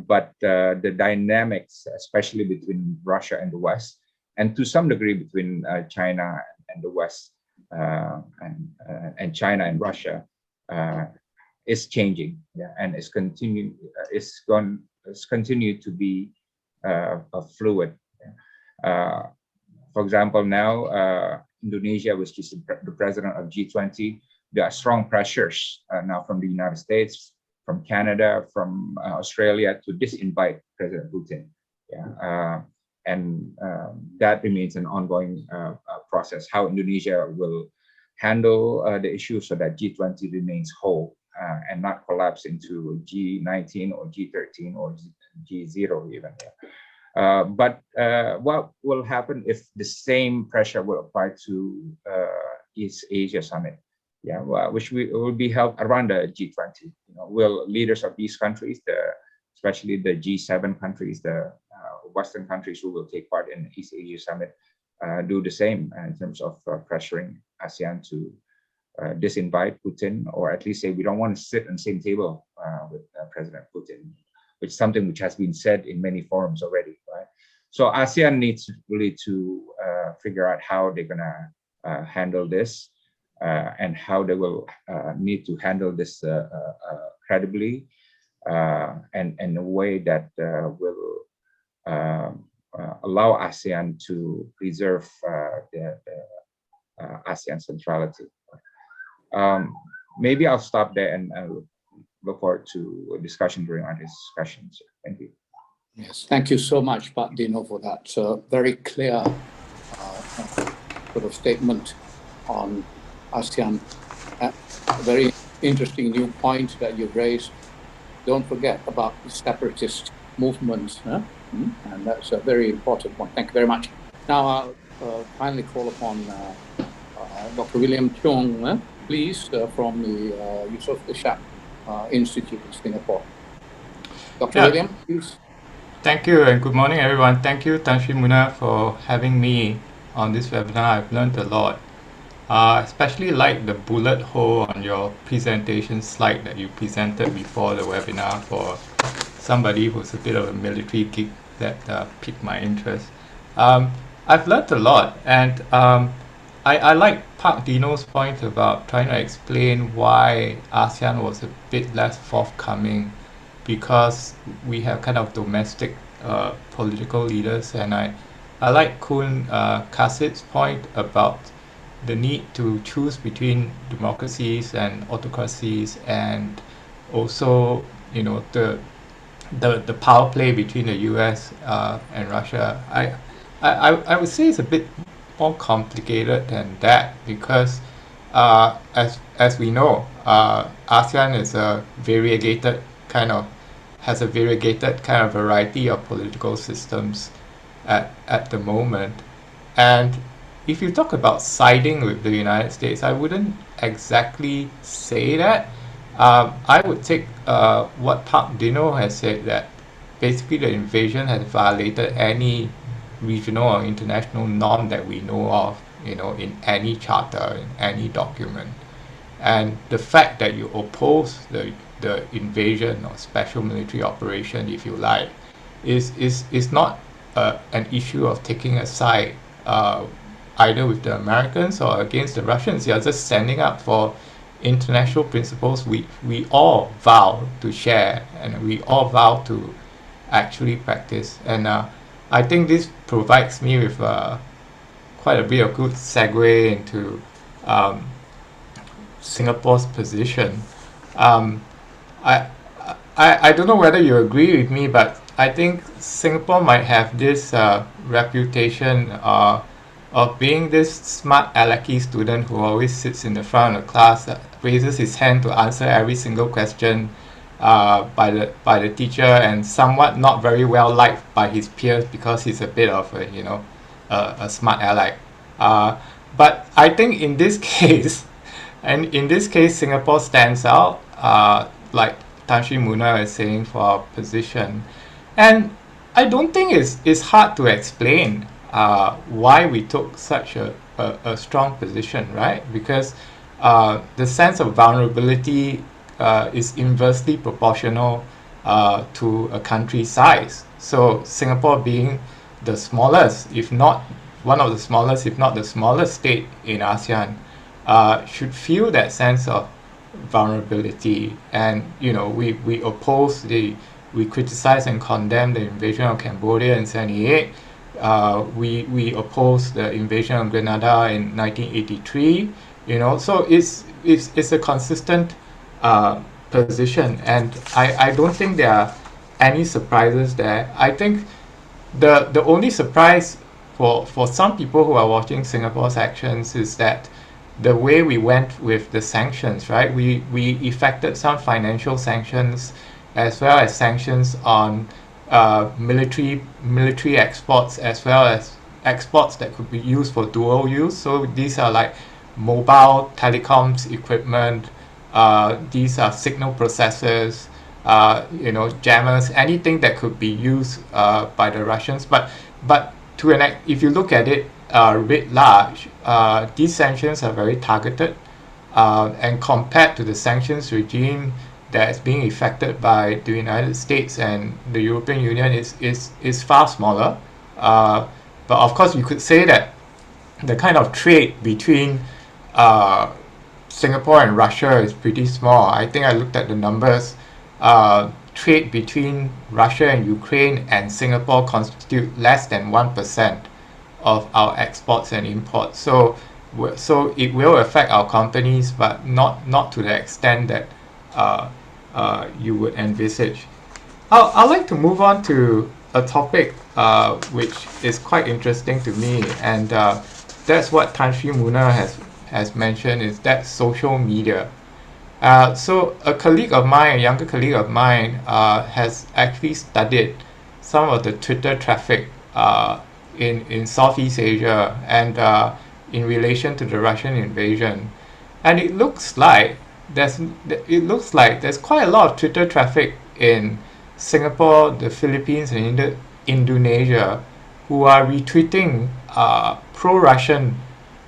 But the dynamics, especially between Russia and the West, and to some degree between China and the West, and China and Russia, is changing, and it's continued to be fluid. For example, now Indonesia, which is the president of G20, there are strong pressures now from the United States, from Canada, from Australia to disinvite President Putin. And that remains an ongoing process, how Indonesia will handle the issue so that G20 remains whole and not collapse into G19 or G13 or G0 even. But what will happen if the same pressure will apply to East Asia Summit? Which will be held around the G20. Will leaders of these countries, especially the G7 countries, the Western countries who will take part in the East Asia Summit, do the same in terms of pressuring ASEAN to disinvite Putin, or at least say we don't want to sit on the same table with President Putin, which is something which has been said in many forums already, right? So ASEAN needs really to figure out how they're gonna handle this, and how they will need to handle this credibly, and in a way that will allow ASEAN to preserve the ASEAN centrality. Maybe I'll stop there, and I'll look forward to a discussion during our discussions. Thank you. Yes, thank you so much, Dino, for that very clear sort of statement on ASEAN. A very interesting new point that you've raised. Don't forget about the separatist movements, and that's a very important one. Thank you very much. Now I'll finally call upon Dr. William Chung, please, from the Yusof Ishak Institute in Singapore. Dr. William, please. Thank you, and good morning, everyone. Thank you, Sri Munir, for having me on this webinar. I've learned a lot. Especially like the bullet hole on your presentation slide that you presented before the webinar for somebody who's a bit of a military geek that piqued my interest. I've learned a lot, and I like Dino's point about trying to explain why ASEAN was a bit less forthcoming, because we have kind of domestic political leaders, and I like Kun Kasit's point about the need to choose between democracies and autocracies, and also, the power play between the US and Russia. I would say it's a bit more complicated than that, because as we know, ASEAN is has a variegated kind of variety of political systems at the moment. And if you talk about siding with the United States, I wouldn't exactly say that, I would take what Dino has said, that basically the invasion has violated any regional or international norm that we know of, in any charter, in any document. And the fact that you oppose the invasion or special military operation, if you like, is not an issue of taking a side either with the Americans or against the Russians. You're just standing up for international principles we all vow to share and we all vow to actually practice. And I think this provides me with quite a bit of good segue into Singapore's position. I, I don't know whether you agree with me, but I think Singapore might have this reputation of being this smart alecky student who always sits in the front of the class, raises his hand to answer every single question by the teacher, and somewhat not very well liked by his peers because he's a bit of a smart aleck. But I think in this case, Singapore stands out, like Tan Sri Munir is saying, for our position. And I don't think it's hard to explain why we took such a strong position, right? Because the sense of vulnerability is inversely proportional to a country's size. So Singapore being the smallest, if not one of the smallest, if not the smallest state in ASEAN, should feel that sense of vulnerability. And we oppose we criticize and condemn the invasion of Cambodia in 1978. We oppose the invasion of Grenada in 1983. So it's a consistent position, and I don't think there are any surprises there. I think the only surprise for some people who are watching Singapore's actions is that the way we went with the sanctions, right? We effected some financial sanctions as well as sanctions on military exports, as well as exports that could be used for dual use. So these are like mobile telecoms equipment, these are signal processors, jammers, anything that could be used by the Russians. But if you look at it writ large, these sanctions are very targeted, and compared to the sanctions regime that is being effected by the United States and the European Union is far smaller. But of course, you could say that the kind of trade between Singapore and Russia is pretty small. I think I looked at the numbers. Trade between Russia and Ukraine and Singapore constitute less than 1% of our exports and imports. So it will affect our companies, but not to the extent that you would envisage. I'd like to move on to a topic which is quite interesting to me, and that's what Tan Sri Munir has mentioned, is that social media. So a younger colleague of mine, has actually studied some of the Twitter traffic in Southeast Asia and in relation to the Russian invasion, and it looks like there's quite a lot of Twitter traffic in Singapore, the Philippines, and Indonesia, who are retweeting pro-Russian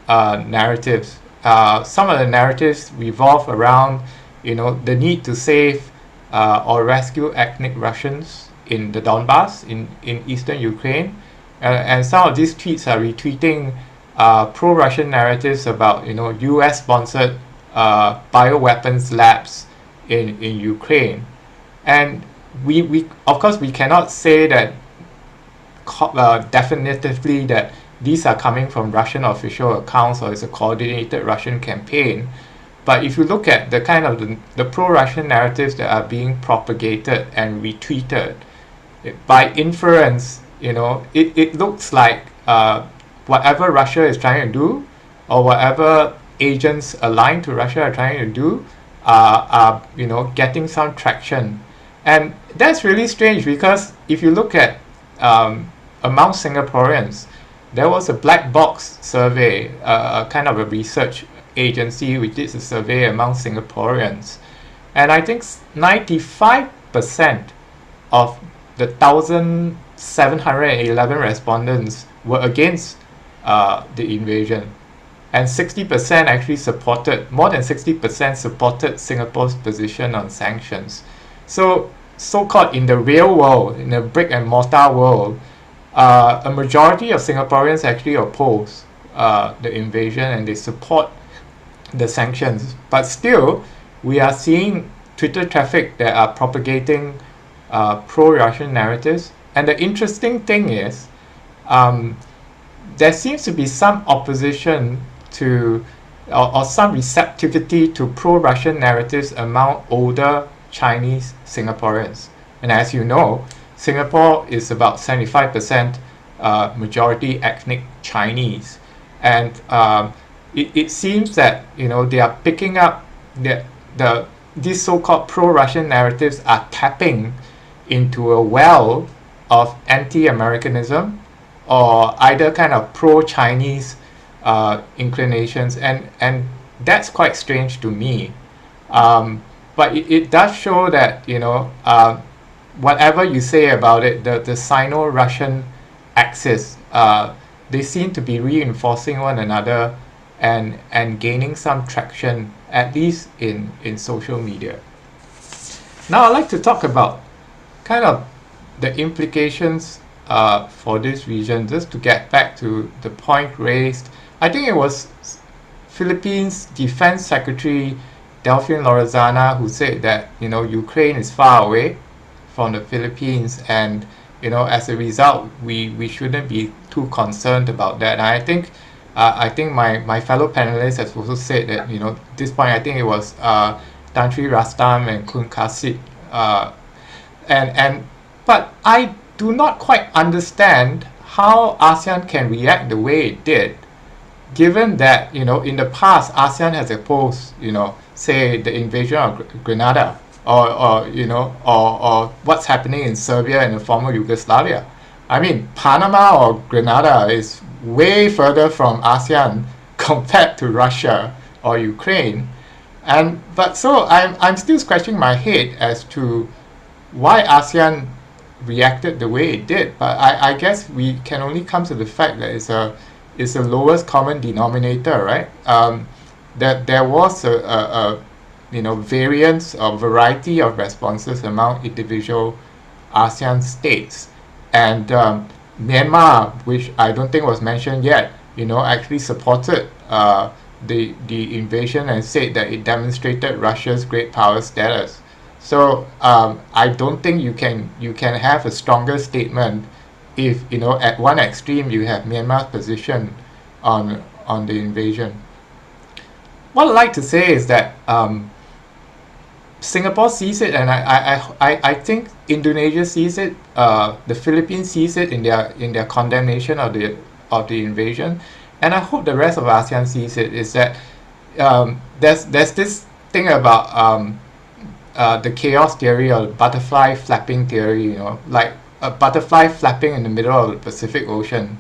narratives. Some of the narratives revolve around, the need to save or rescue ethnic Russians in the Donbass in eastern Ukraine, and some of these tweets are retweeting pro-Russian narratives about US-sponsored bioweapons labs in Ukraine. And we of course we cannot say that definitively that these are coming from Russian official accounts or it's a coordinated Russian campaign. But if you look at the kind of the pro-Russian narratives that are being propagated and retweeted, by inference, it looks like whatever Russia is trying to do, or whatever agents aligned to Russia are trying to do, are getting some traction. And that's really strange, because if you look at among Singaporeans, there was a black box survey, a kind of a research agency which did a survey among Singaporeans, And I think 95% of the 1,711 respondents were against the invasion. And 60% actually supported, more than 60% supported Singapore's position on sanctions. So-called in the real world, in the brick and mortar world, a majority of Singaporeans actually oppose the invasion and they support the sanctions. But still, we are seeing Twitter traffic that are propagating pro-Russian narratives. And the interesting thing is, there seems to be some opposition to or some receptivity to pro-Russian narratives among older Chinese Singaporeans. And as you know, Singapore is about 75% majority ethnic Chinese. And it seems that, you know, they are picking up these so-called pro-Russian narratives are tapping into a well of anti-Americanism or either kind of pro-Chinese inclinations, and that's quite strange to me. But it does show that, you know, whatever you say about it, the Sino-Russian axis, they seem to be reinforcing one another and gaining some traction, at least in social media. Now I'd like to talk about kind of the implications for this region, just to get back to the point raised. I think it was Philippines Defense Secretary Delphine Lorenzana who said that, you know, Ukraine is far away from the Philippines, and, you know, as a result, we shouldn't be too concerned about that. And I think my fellow panelists has also said that, you know, this point, I think it was Tan Sri Rastam and Kun Kasit, but I do not quite understand how ASEAN can react the way it did, given that, you know, in the past ASEAN has opposed, you know, say the invasion of Grenada, or you know, or what's happening in Serbia and the former Yugoslavia. I mean, Panama or Grenada is way further from ASEAN compared to Russia or Ukraine, but so I'm still scratching my head as to why ASEAN reacted the way it did. But I guess we can only come to the fact that it's a lowest common denominator, right? That there was a you know, variance or variety of responses among individual ASEAN states, and Myanmar, which I don't think was mentioned yet, you know, actually supported the invasion and said that it demonstrated Russia's great power status. So I don't think you can have a stronger statement if, you know, at one extreme you have Myanmar's position on the invasion. What I'd like to say is that Singapore sees it, and I think Indonesia sees it. The Philippines sees it in their condemnation of the invasion, and I hope the rest of ASEAN sees it. Is that there's this thing about the chaos theory or butterfly flapping theory. You know, like a butterfly flapping in the middle of the Pacific Ocean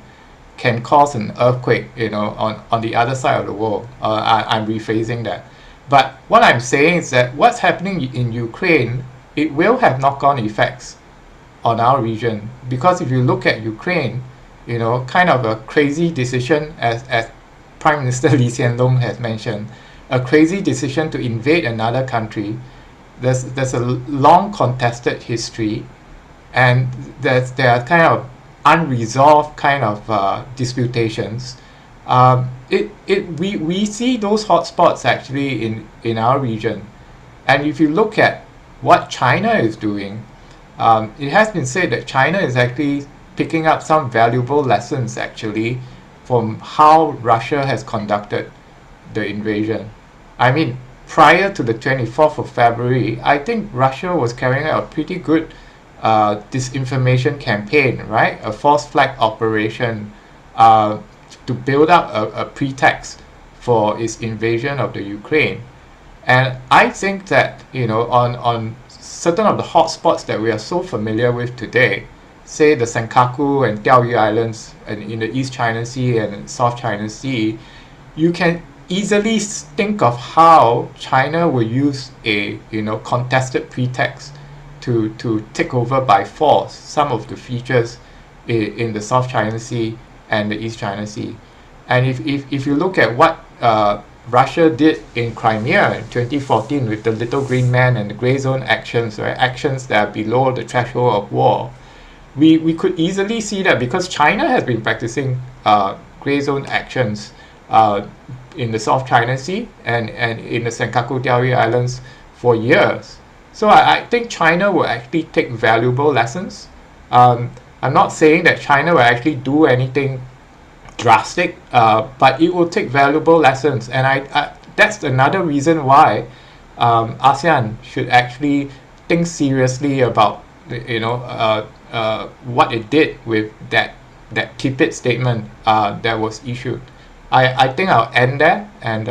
can cause an earthquake, you know, on the other side of the world. I'm rephrasing that. But what I'm saying is that what's happening in Ukraine, it will have knock-on effects on our region. Because if you look at Ukraine, you know, kind of a crazy decision, as Prime Minister Lee Hsien Loong has mentioned, a crazy decision to invade another country. There's a long contested history, and there are kind of unresolved kind of disputations. We see those hotspots actually in our region, and if you look at what China is doing, it has been said that China is actually picking up some valuable lessons actually from how Russia has conducted the invasion. I mean, prior to the 24th of February, I think Russia was carrying out a pretty good disinformation campaign, right? A false flag operation to build up a pretext for its invasion of the Ukraine. And I think that, you know, on certain of the hotspots that we are so familiar with today, say the Senkaku and Diaoyu Islands and in the East China Sea and South China Sea, you can easily think of how China will use a contested pretext to take over by force some of the features in the South China Sea and the East China Sea. And if you look at what Russia did in Crimea in 2014 with the Little Green Man and the Grey Zone actions, right? Actions that are below the threshold of war, we could easily see that because China has been practicing Grey Zone actions in the South China Sea and in the Senkaku Diaoyu Islands for years. So I think China will actually take valuable lessons. I'm not saying that China will actually do anything drastic, but it will take valuable lessons. And I that's another reason why ASEAN should actually think seriously about what it did with that keep it statement that was issued. I think I'll end there, and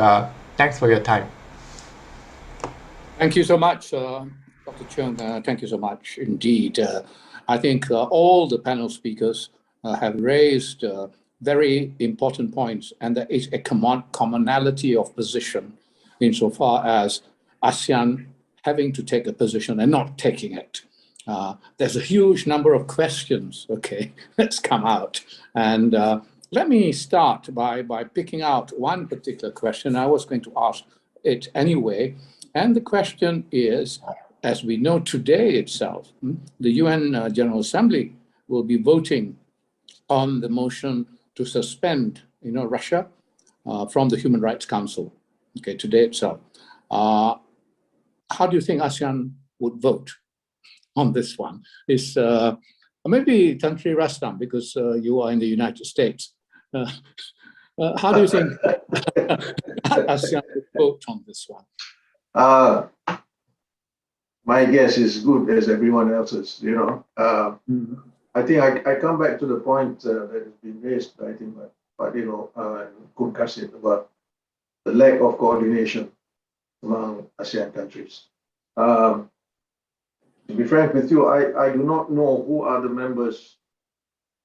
thanks for your time. Thank you so much, Dr. Chung. Thank you so much indeed. I think all the panel speakers have raised very important points, and there is a commonality of position insofar as ASEAN having to take a position and not taking it. There's a huge number of questions, okay, that's come out. And let me start by picking out one particular question. I was going to ask it anyway. And the question is, as we know today itself, the UN General Assembly will be voting on the motion to suspend, Russia from the Human Rights Council, okay, today itself. How do you think ASEAN would vote on this one? Is maybe Tan Sri Rastam, because you are in the United States. How do you think ASEAN would vote on this one? My guess is good as everyone else's, I think I come back to the point that has been raised, I think, by Kun Kasit about the lack of coordination among ASEAN countries. To be frank with you, I do not know who are the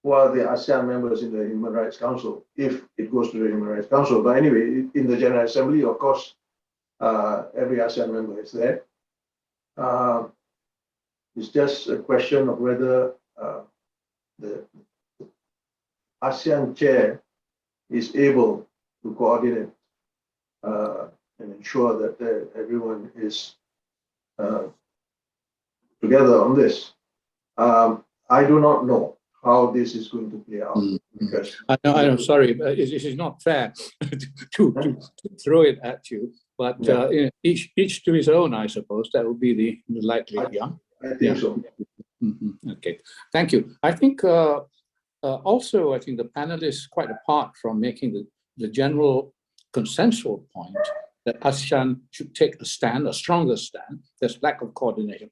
ASEAN members in the Human Rights Council, if it goes to the Human Rights Council. But anyway, in the General Assembly, of course, every ASEAN member is there. It's just a question of whether the ASEAN chair is able to coordinate and ensure that everyone is together on this. I do not know how this is going to play out. Because I'm sorry, it is not fair to throw it at you, but each to his own, I suppose. That would be the likely. I think so. Okay, thank you. I think also, I think the panelists, quite apart from making the general consensual point that ASEAN should take a stand, a stronger stand. There's lack of coordination,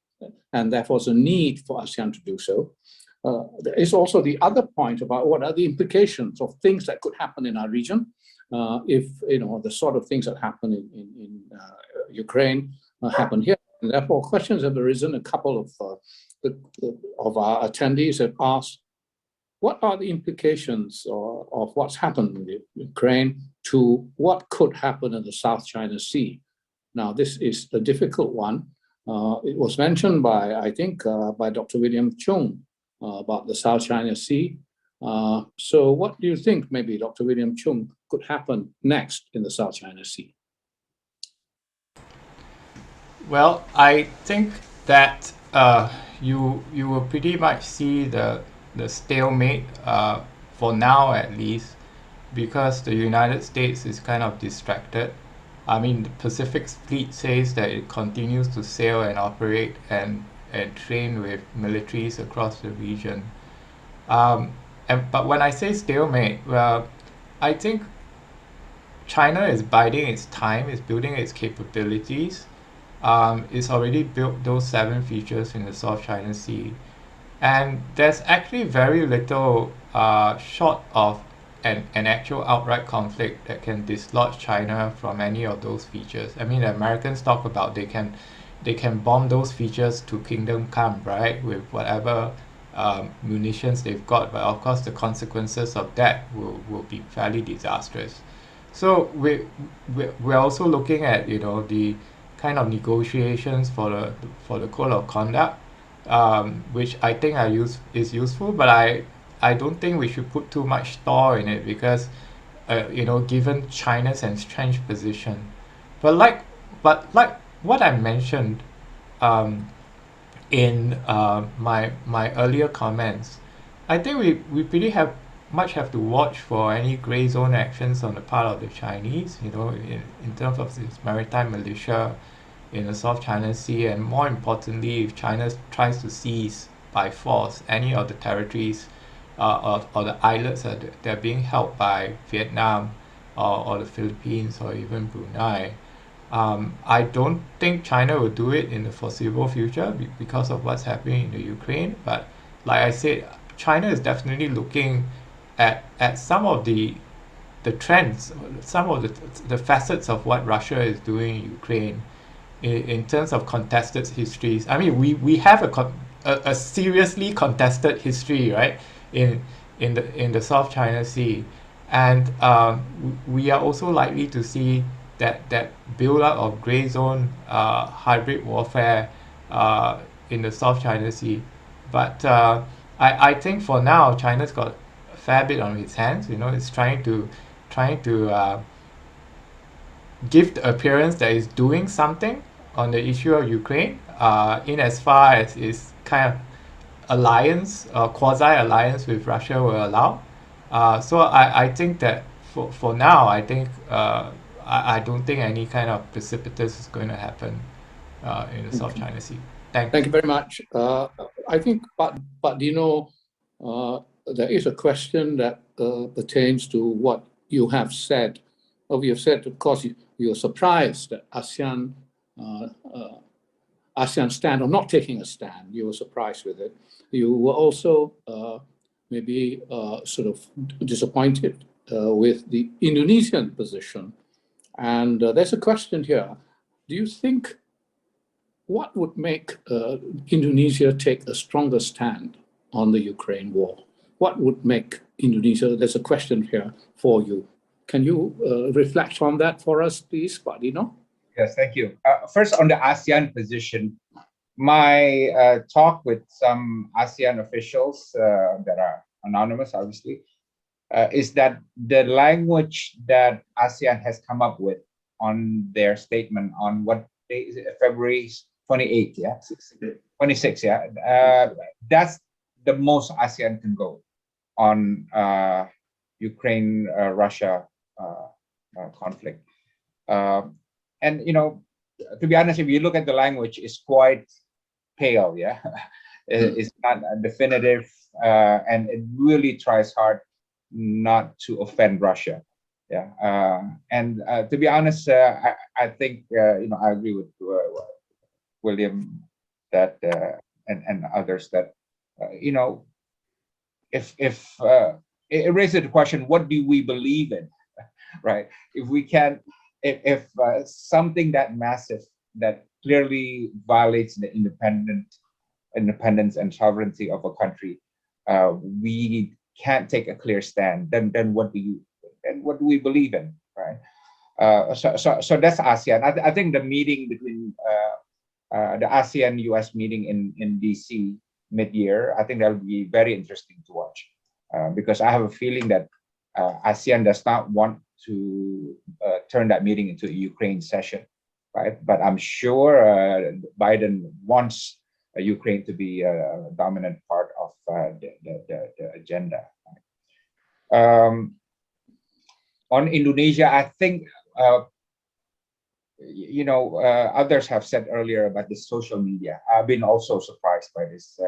and therefore there's a need for ASEAN to do so. There is also the other point about what are the implications of things that could happen in our region if the sort of things that happen in Ukraine happen here. And therefore, questions have arisen. A couple of our attendees have asked, what are the implications of what's happened in Ukraine to what could happen in the South China Sea? Now, this is a difficult one. It was mentioned by, I think, by Dr. William Chung about the South China Sea. So what do you think, maybe, Dr. William Chung, could happen next in the South China Sea? Well, I think that you will pretty much see the stalemate for now, at least, because the United States is kind of distracted. I mean, the Pacific Fleet says that it continues to sail and operate and train with militaries across the region. But when I say stalemate, well, I think China is biding its time, is building its capabilities. It's already built those 7 features in the South China Sea. And there's actually very little short of an actual outright conflict that can dislodge China from any of those features. I mean, the Americans talk about they can bomb those features to kingdom come, right, with whatever munitions they've got. But of course, the consequences of that will be fairly disastrous. So we're also looking at, you know, the kind of negotiations for the code of conduct, which I think is useful, but I don't think we should put too much store in it because, you know, given China's entrenched position. But like what I mentioned in my earlier comments, I think we pretty have to watch for any gray zone actions on the part of the Chinese, you know, in terms of this maritime militia in the South China Sea, and more importantly, if China tries to seize by force any of the territories or the islets that are being held by Vietnam or the Philippines or even Brunei. I don't think China will do it in the foreseeable future because of what's happening in the Ukraine. But like I said, China is definitely looking at some of the trends, some of the facets of what Russia is doing in Ukraine in terms of contested histories. I mean, we have a seriously contested history, right, in the South China Sea, and we are also likely to see that build up of gray zone hybrid warfare in the South China Sea. But I think for now China's got a fair bit on its hands. You know, it's trying to give the appearance that it's doing something on the issue of Ukraine, in as far as its kind of alliance, quasi-alliance with Russia will allow. So I think that for now, I think I don't think any kind of precipitous is going to happen in the South China Sea. Thank you very much. I think, but Dino, there is a question that pertains to what you have said. We have said, of course, you're surprised that ASEAN stand or not taking a stand. You were surprised with it. You were also maybe sort of disappointed with the Indonesian position. And there's a question here. Do you think what would make Indonesia take a stronger stand on the Ukraine war? What would make Indonesia? There's a question here for you. Can you reflect on that for us, please, Dino? Yes, thank you. First, on the ASEAN position, my talk with some ASEAN officials that are anonymous, obviously, is that the language that ASEAN has come up with on their statement on what day is it? February 28th, yeah? 26th, yeah? That's the most ASEAN can go on Ukraine-Russia conflict. And, you know, to be honest, if you look at the language, it's quite pale, yeah? It's not definitive, and it really tries hard not to offend Russia, yeah? And to be honest, I think, you know, I agree with William that, and others that, you know, if it raises the question, what do we believe in, right? If we can, if something that massive that clearly violates the independence and sovereignty of a country, we can't take a clear stand, then what do we believe in, right? So that's ASEAN. I think the meeting between the ASEAN-US meeting in DC mid-year, I think that'll be very interesting to watch, because I have a feeling that ASEAN does not want to turn that meeting into a Ukraine session, right? But I'm sure Biden wants Ukraine to be a dominant part of the agenda. On Indonesia, I think, you know, others have said earlier about the social media. I've been also surprised by this.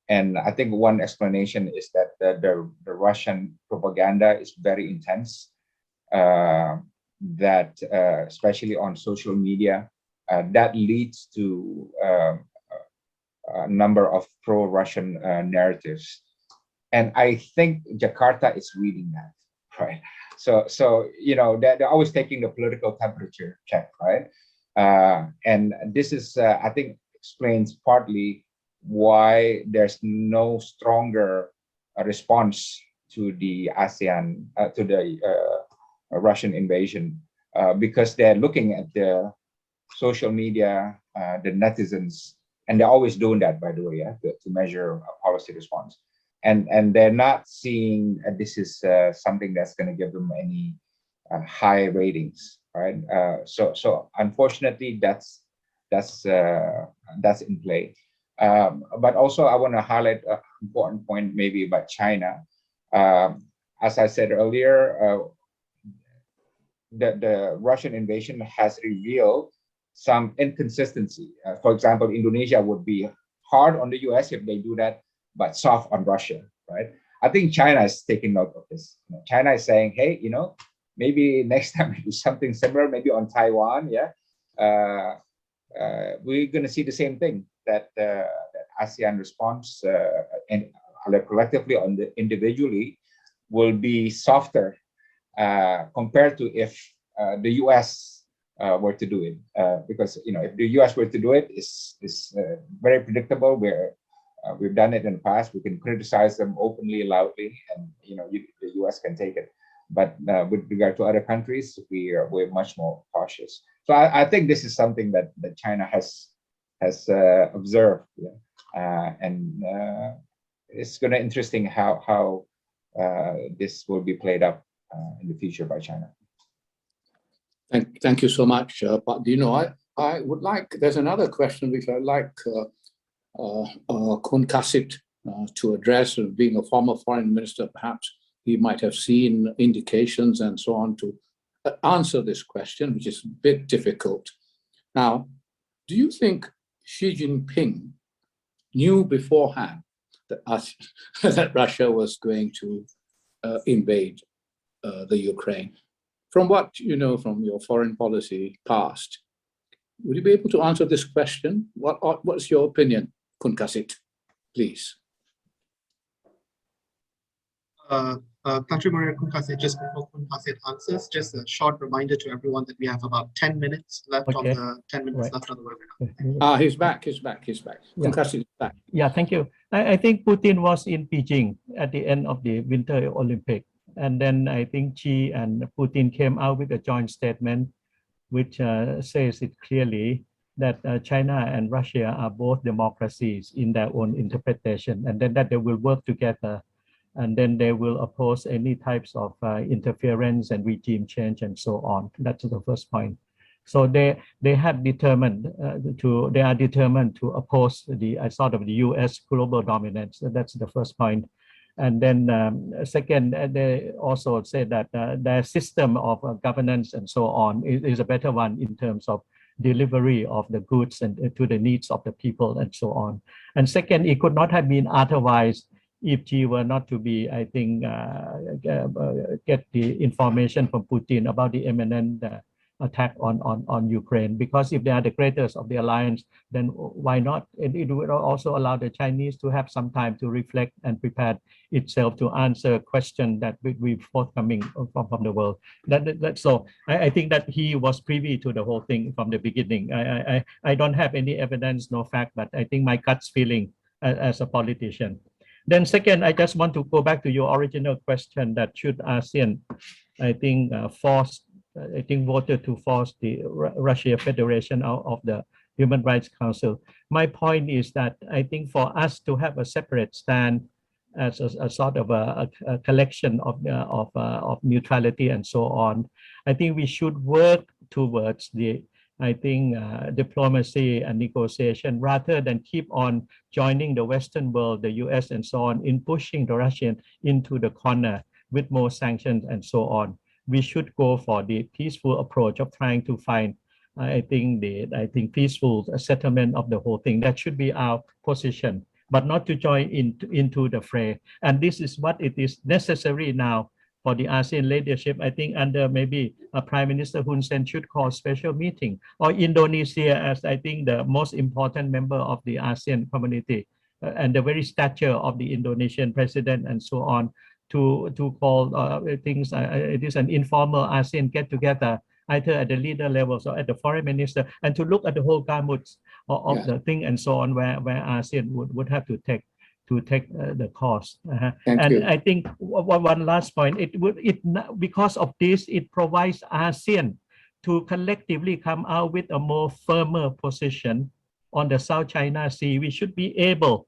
And I think one explanation is that the Russian propaganda is very intense, that especially on social media, that leads to a number of pro-Russian narratives. And I think Jakarta is reading that, right? So you know, they're always taking the political temperature check, right? And this is, I think, explains partly why there's no stronger response to the ASEAN, to the Russian invasion because they're looking at the social media, the netizens, and they're always doing that, by the way, to measure policy response. And they're not seeing this is something that's going to give them any high ratings, right? So unfortunately, that's in play. But also, I want to highlight an important point maybe about China. As I said earlier, the Russian invasion has revealed some inconsistency. For example, Indonesia would be hard on the US if they do that, but soft on Russia, right? I think China is taking note of this. China is saying, hey, maybe next time we do something similar, maybe on Taiwan, we're going to see the same thing, that ASEAN response and collectively on the individually will be softer compared to if the US were to do it, because if the US were to do it, it's very predictable. We've done it in the past. We can criticize them openly, loudly, and the US can take it. But with regard to other countries, we're much more cautious. So I think this is something that China has observed, and it's going to be interesting how this will be played up in the future by China. Thank you so much, Dino. I would like, there's another question which I'd like Kun Kasit to address. Being a former foreign minister, perhaps he might have seen indications and so on to answer this question, which is a bit difficult. Now, do you think Xi Jinping knew beforehand that Russia was going to invade the Ukraine? From what you know from your foreign policy past, would you be able to answer this question? What's your opinion, Kun Kasit, please? Country Munir Kun Kasit, just before Kun Kasit answers, just a short reminder to everyone that we have about 10 minutes left on the 10 minutes left on the webinar. He's back. Kun Kasit is back. Yeah, thank you. I think Putin was in Beijing at the end of the Winter Olympic. And then I think Xi and Putin came out with a joint statement, which says it clearly that China and Russia are both democracies in their own interpretation, and then that they will work together, and then they will oppose any types of interference and regime change and so on. That's the first point. So they are determined to oppose the sort of the U.S. global dominance. That's the first point. And then second, they also say that their system of governance and so on is a better one in terms of delivery of the goods and to the needs of the people and so on. And second, it could not have been otherwise if Xi were not to be, I think, get the information from Putin about the imminent attack on Ukraine, because if they are the greatest of the alliance, then why not? And it would also allow the Chinese to have some time to reflect and prepare itself to answer a question that will be forthcoming from the world. So I think that he was privy to the whole thing from the beginning. I don't have any evidence, no fact, but I think my gut's feeling as a politician. Then second, I just want to go back to your original question that should ASEAN, I think, voted to force the Russia Federation out of the Human Rights Council. My point is that I think for us to have a separate stand as a sort of a collection of neutrality and so on, I think we should work towards diplomacy and negotiation rather than keep on joining the Western world, the US and so on, in pushing the Russian into the corner with more sanctions and so on. We should go for the peaceful approach of trying to find, peaceful settlement of the whole thing. That should be our position, but not to join into the fray. And this is what it is necessary now for the ASEAN leadership. I think under maybe Prime Minister Hun Sen should call a special meeting, or Indonesia as I think the most important member of the ASEAN community and the very stature of the Indonesian president and so on, to call things, it is an informal ASEAN get-together, either at the leader levels or at the foreign minister, and to look at the whole gamut of the thing and so on, where ASEAN would have to take. to take the cost. Thank And you. I think one last point, because of this, it provides ASEAN to collectively come out with a more firmer position on the South China Sea. We should be able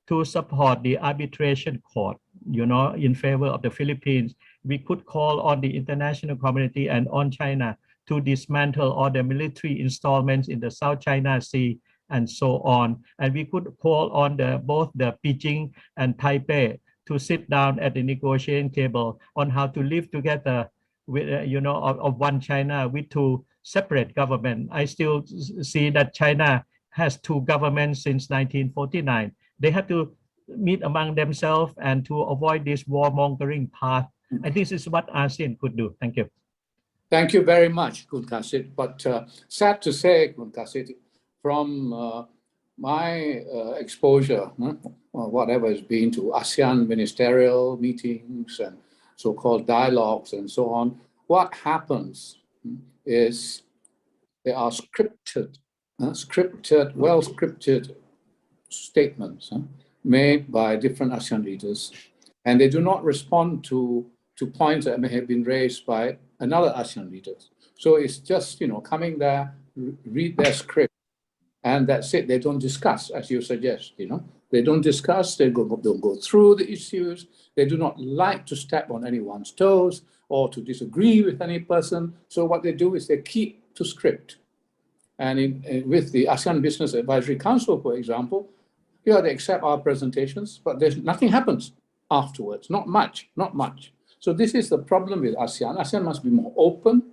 to support the arbitration court, in favor of the Philippines. We could call on the international community and on China to dismantle all the military installments in the South China Sea and so on. And we could call on both the Beijing and Taipei to sit down at the negotiating table on how to live together with, of one China with two separate governments. I still see that China has two governments since 1949. They have to meet among themselves and to avoid this warmongering path. And this is what ASEAN could do. Thank you. Thank you very much, Kun Kasit. But sad to say, Kun Kasit, from my exposure, whatever has been to ASEAN ministerial meetings and so-called dialogues and so on, what happens is there are well-scripted statements made by different ASEAN leaders, and they do not respond to points that may have been raised by another ASEAN leaders. So it's just, coming there, read their script, and that's it. They don't discuss, as you suggest, They don't discuss, they don't go through the issues. They do not like to step on anyone's toes or to disagree with any person. So what they do is they keep to script. And with the ASEAN Business Advisory Council, for example, they accept our presentations, but nothing happens afterwards, not much. So this is the problem with ASEAN. ASEAN must be more open.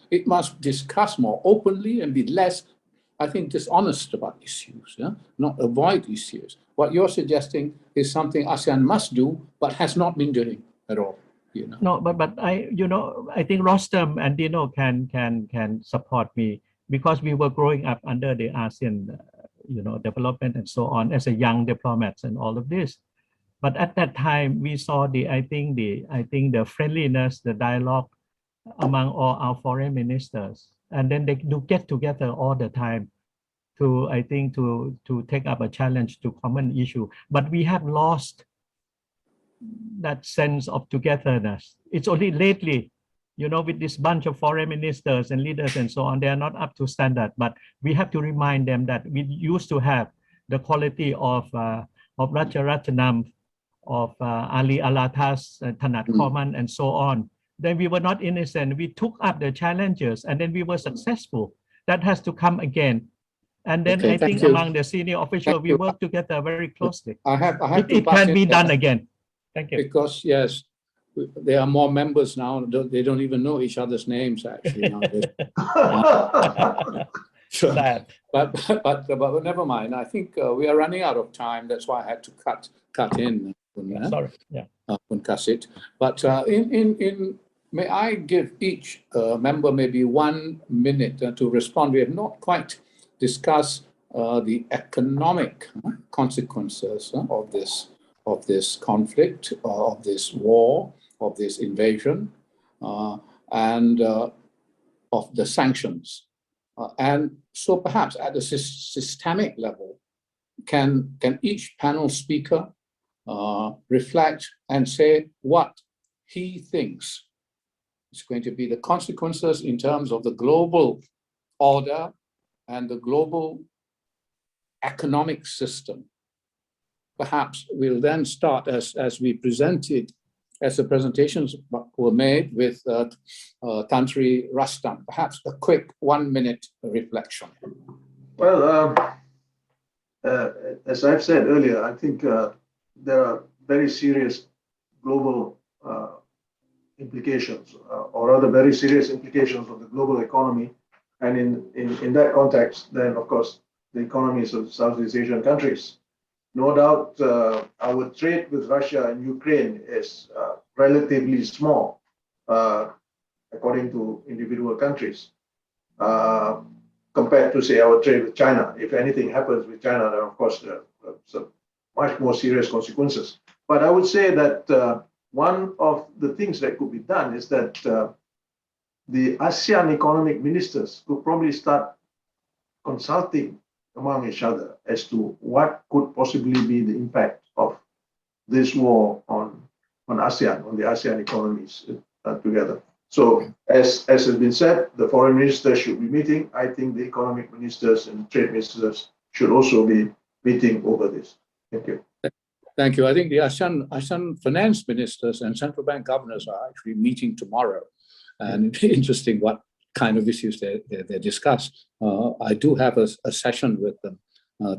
It must discuss more openly and be less, I think, dishonest about issues, not avoid issues. What you're suggesting is something ASEAN must do, but has not been doing at all. No, but I think Rostam and Dino can support me, because we were growing up under the ASEAN, development and so on as a young diplomats and all of this. But at that time, we saw the friendliness, the dialogue among all our foreign ministers, and then they do get together all the time to take up a challenge to common issue. But we have lost that sense of togetherness. It's only lately, with this bunch of foreign ministers and leaders and so on, they are not up to standard. But we have to remind them that we used to have the quality of Rajaratnam, of Ali Alatas, Thanat Khoman, and so on. Then we were not innocent. We took up the challenges, and then we were successful. That has to come again. And then I think among the senior officials, we work together very closely. It can be done again. Thank you. Because yes, there are more members now. They don't even know each other's names actually. Sad. But never mind. I think we are running out of time. That's why I had to cut in. Sorry. Yeah. Kasit. But may I give each member maybe 1 minute to respond? We have not quite discussed the economic consequences of this conflict, of this war, of this invasion, and of the sanctions. And so perhaps at the systemic level, can each panel speaker reflect and say what he thinks is going to be the consequences in terms of the global order and the global economic system. Perhaps we'll then start as we presented, as the presentations were made with Tan Sri Rustam. Perhaps a quick 1 minute reflection. Well, as I've said earlier, I think there are very serious global implications, or rather very serious implications of the global economy. And in that context, then of course, the economies of Southeast Asian countries. No doubt our trade with Russia and Ukraine is relatively small, according to individual countries, compared to, say, our trade with China. If anything happens with China, then of course, some much more serious consequences. But I would say that one of the things that could be done is that the ASEAN economic ministers could probably start consulting among each other as to what could possibly be the impact of this war on ASEAN, on the ASEAN economies together. So as has been said, the foreign ministers should be meeting. I think the economic ministers and trade ministers should also be meeting over this. Thank you. Thank you. I think the ASEAN finance ministers and central bank governors are actually meeting tomorrow. And it's interesting what kind of issues they discuss. I do have a session with them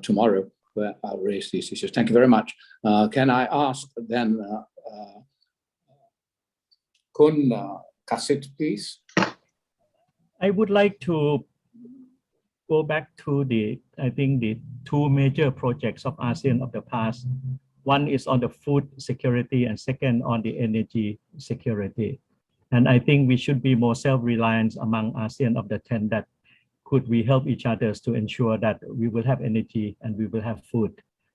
tomorrow where I'll raise these issues. Thank you very much. Can I ask then Kun Kasit, please? I would like to go back to I think the two major projects of ASEAN of the past. One is on the food security and second on the energy security. And I think we should be more self-reliant among ASEAN of the 10 that could we help each other to ensure that we will have energy and we will have food.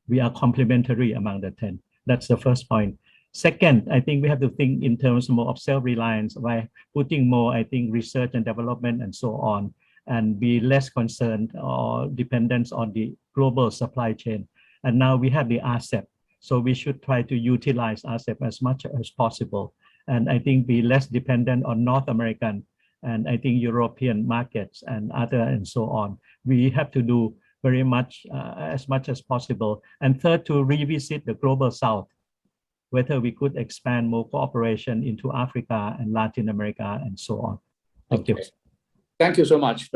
We are complementary among the 10. That's the first point. Second, I think we have to think in terms more of self-reliance by putting more, I think, research and development and so on, and be less concerned or dependent on the global supply chain. And now we have the RCEP. So we should try to utilize RCEP as much as possible. And I think be less dependent on North American and I think European markets and other and so on. We have to do very much as possible. And third, to revisit the global South, whether we could expand more cooperation into Africa and Latin America and so on. Thank you. Thank you so much.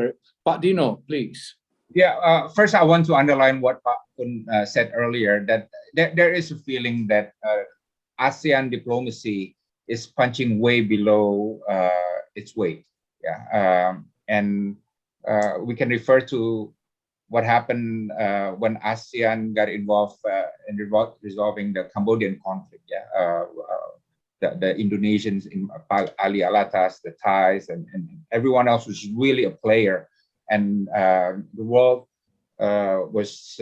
Dino, please. Yeah, first I want to underline what Pak Kun said earlier, that there is a feeling that ASEAN diplomacy is punching way below its weight. Yeah, and we can refer to what happened when ASEAN got involved in resolving the Cambodian conflict. Yeah, the Indonesians in Ali Alatas, the Thais, and everyone else was really a player, and the world was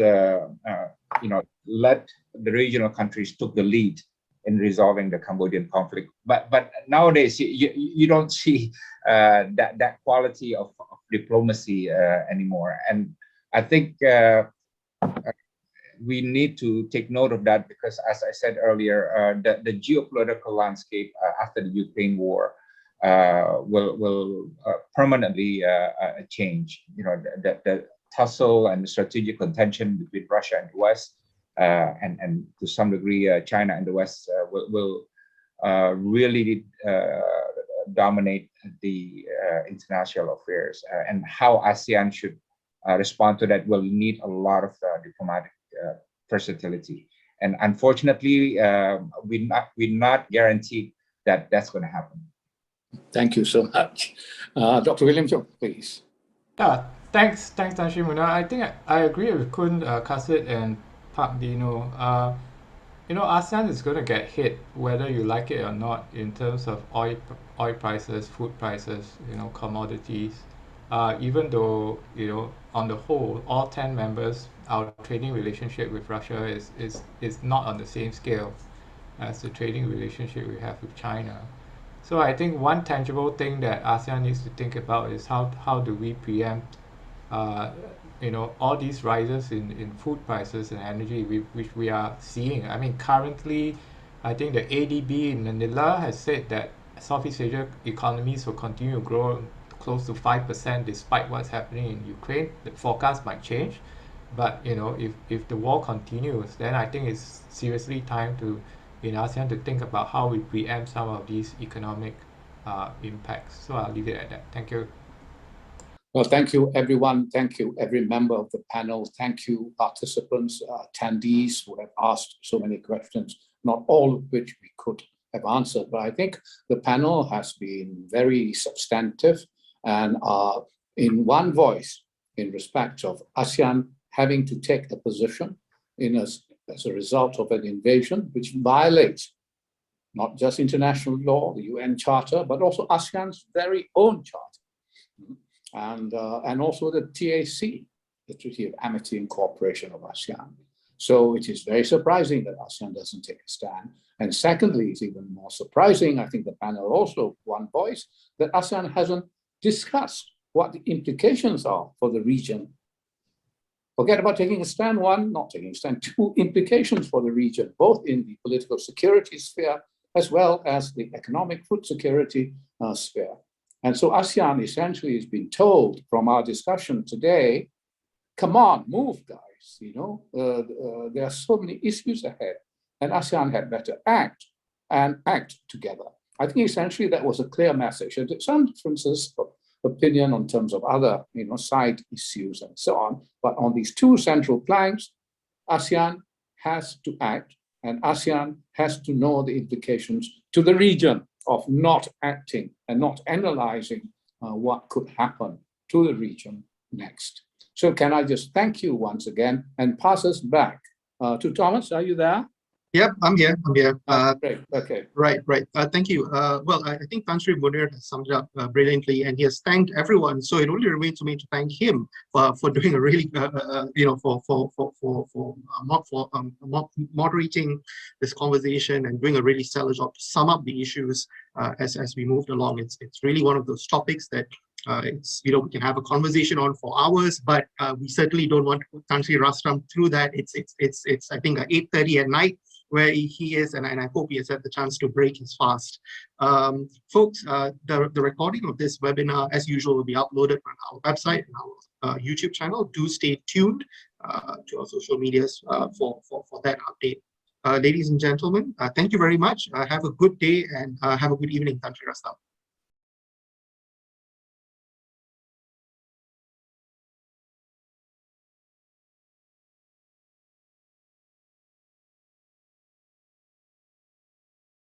let the regional countries took the lead in resolving the Cambodian conflict. But nowadays you don't see that quality of diplomacy anymore, and I think we need to take note of that, because as I said earlier, the geopolitical landscape after the Ukraine war will permanently change. You know, the tussle and the strategic contention between Russia and the West, and to some degree China and the West will really dominate the international affairs, and how ASEAN should respond to that will need a lot of diplomatic versatility. And unfortunately, we're not guaranteed that that's going to happen. Thank you so much. Dr. William Chung, please. Yeah, thanks, Tan Sri Munir. I think I agree with Kun Kasit and Pak Dino. ASEAN is going to get hit whether you like it or not in terms of oil prices, food prices, commodities. Even though, on the whole, all 10 members, our trading relationship with Russia is not on the same scale as the trading relationship we have with China. So I think one tangible thing that ASEAN needs to think about is how do we preempt all these rises in food prices and energy which we are seeing. I mean, currently, I think the ADB in Manila has said that Southeast Asia economies will continue to grow close to 5% despite what's happening in Ukraine. The forecast might change, but if the war continues, then I think it's seriously time in ASEAN to think about how we preempt some of these economic impacts. So I'll leave it at that. Thank you. Well, thank you, everyone. Thank you, every member of the panel. Thank you, participants, attendees who have asked so many questions, not all of which we could have answered. But I think the panel has been very substantive and in one voice in respect of ASEAN having to take a position as a result of an invasion which violates not just international law, the UN Charter, but also ASEAN's very own charter. And also the TAC, the Treaty of Amity and Cooperation of ASEAN. So it is very surprising that ASEAN doesn't take a stand. And secondly, it's even more surprising, I think the panel also one voice, that ASEAN hasn't discussed what the implications are for the region Forget about taking a stand, one, not taking a stand, two, implications for the region, both in the political security sphere as well as the economic food security sphere. And so ASEAN essentially has been told from our discussion today, come on, move, guys, you know, there are so many issues ahead, and ASEAN had better act and act together. I think essentially that was a clear message. And some differences of opinion in terms of other, you know, side issues and so on, but on these two central planks, ASEAN has to act, and ASEAN has to know the implications to the region of not acting and not analyzing what could happen to the region next. So can I just thank you once again and pass us back to Thomas? Are you there? Yep, I'm here. Great. Okay. Right. Thank you. Well, I think Sri Munir has summed it up brilliantly, and he has thanked everyone. So it only remains for me to thank him for doing a really, you know, for moderating this conversation and doing a really stellar job to sum up the issues as we moved along. It's really one of those topics that it's, you know, we can have a conversation on for hours, but we certainly don't want to put Sri Rastram through that. It's I think 8:30 at night where he is, and I hope he has had the chance to break his fast. Folks, the recording of this webinar, as usual, will be uploaded on our website and our YouTube channel. Do stay tuned to our social medias for that update. Ladies and gentlemen, thank you very much. Have a good day and have a good evening, Sri Rastram.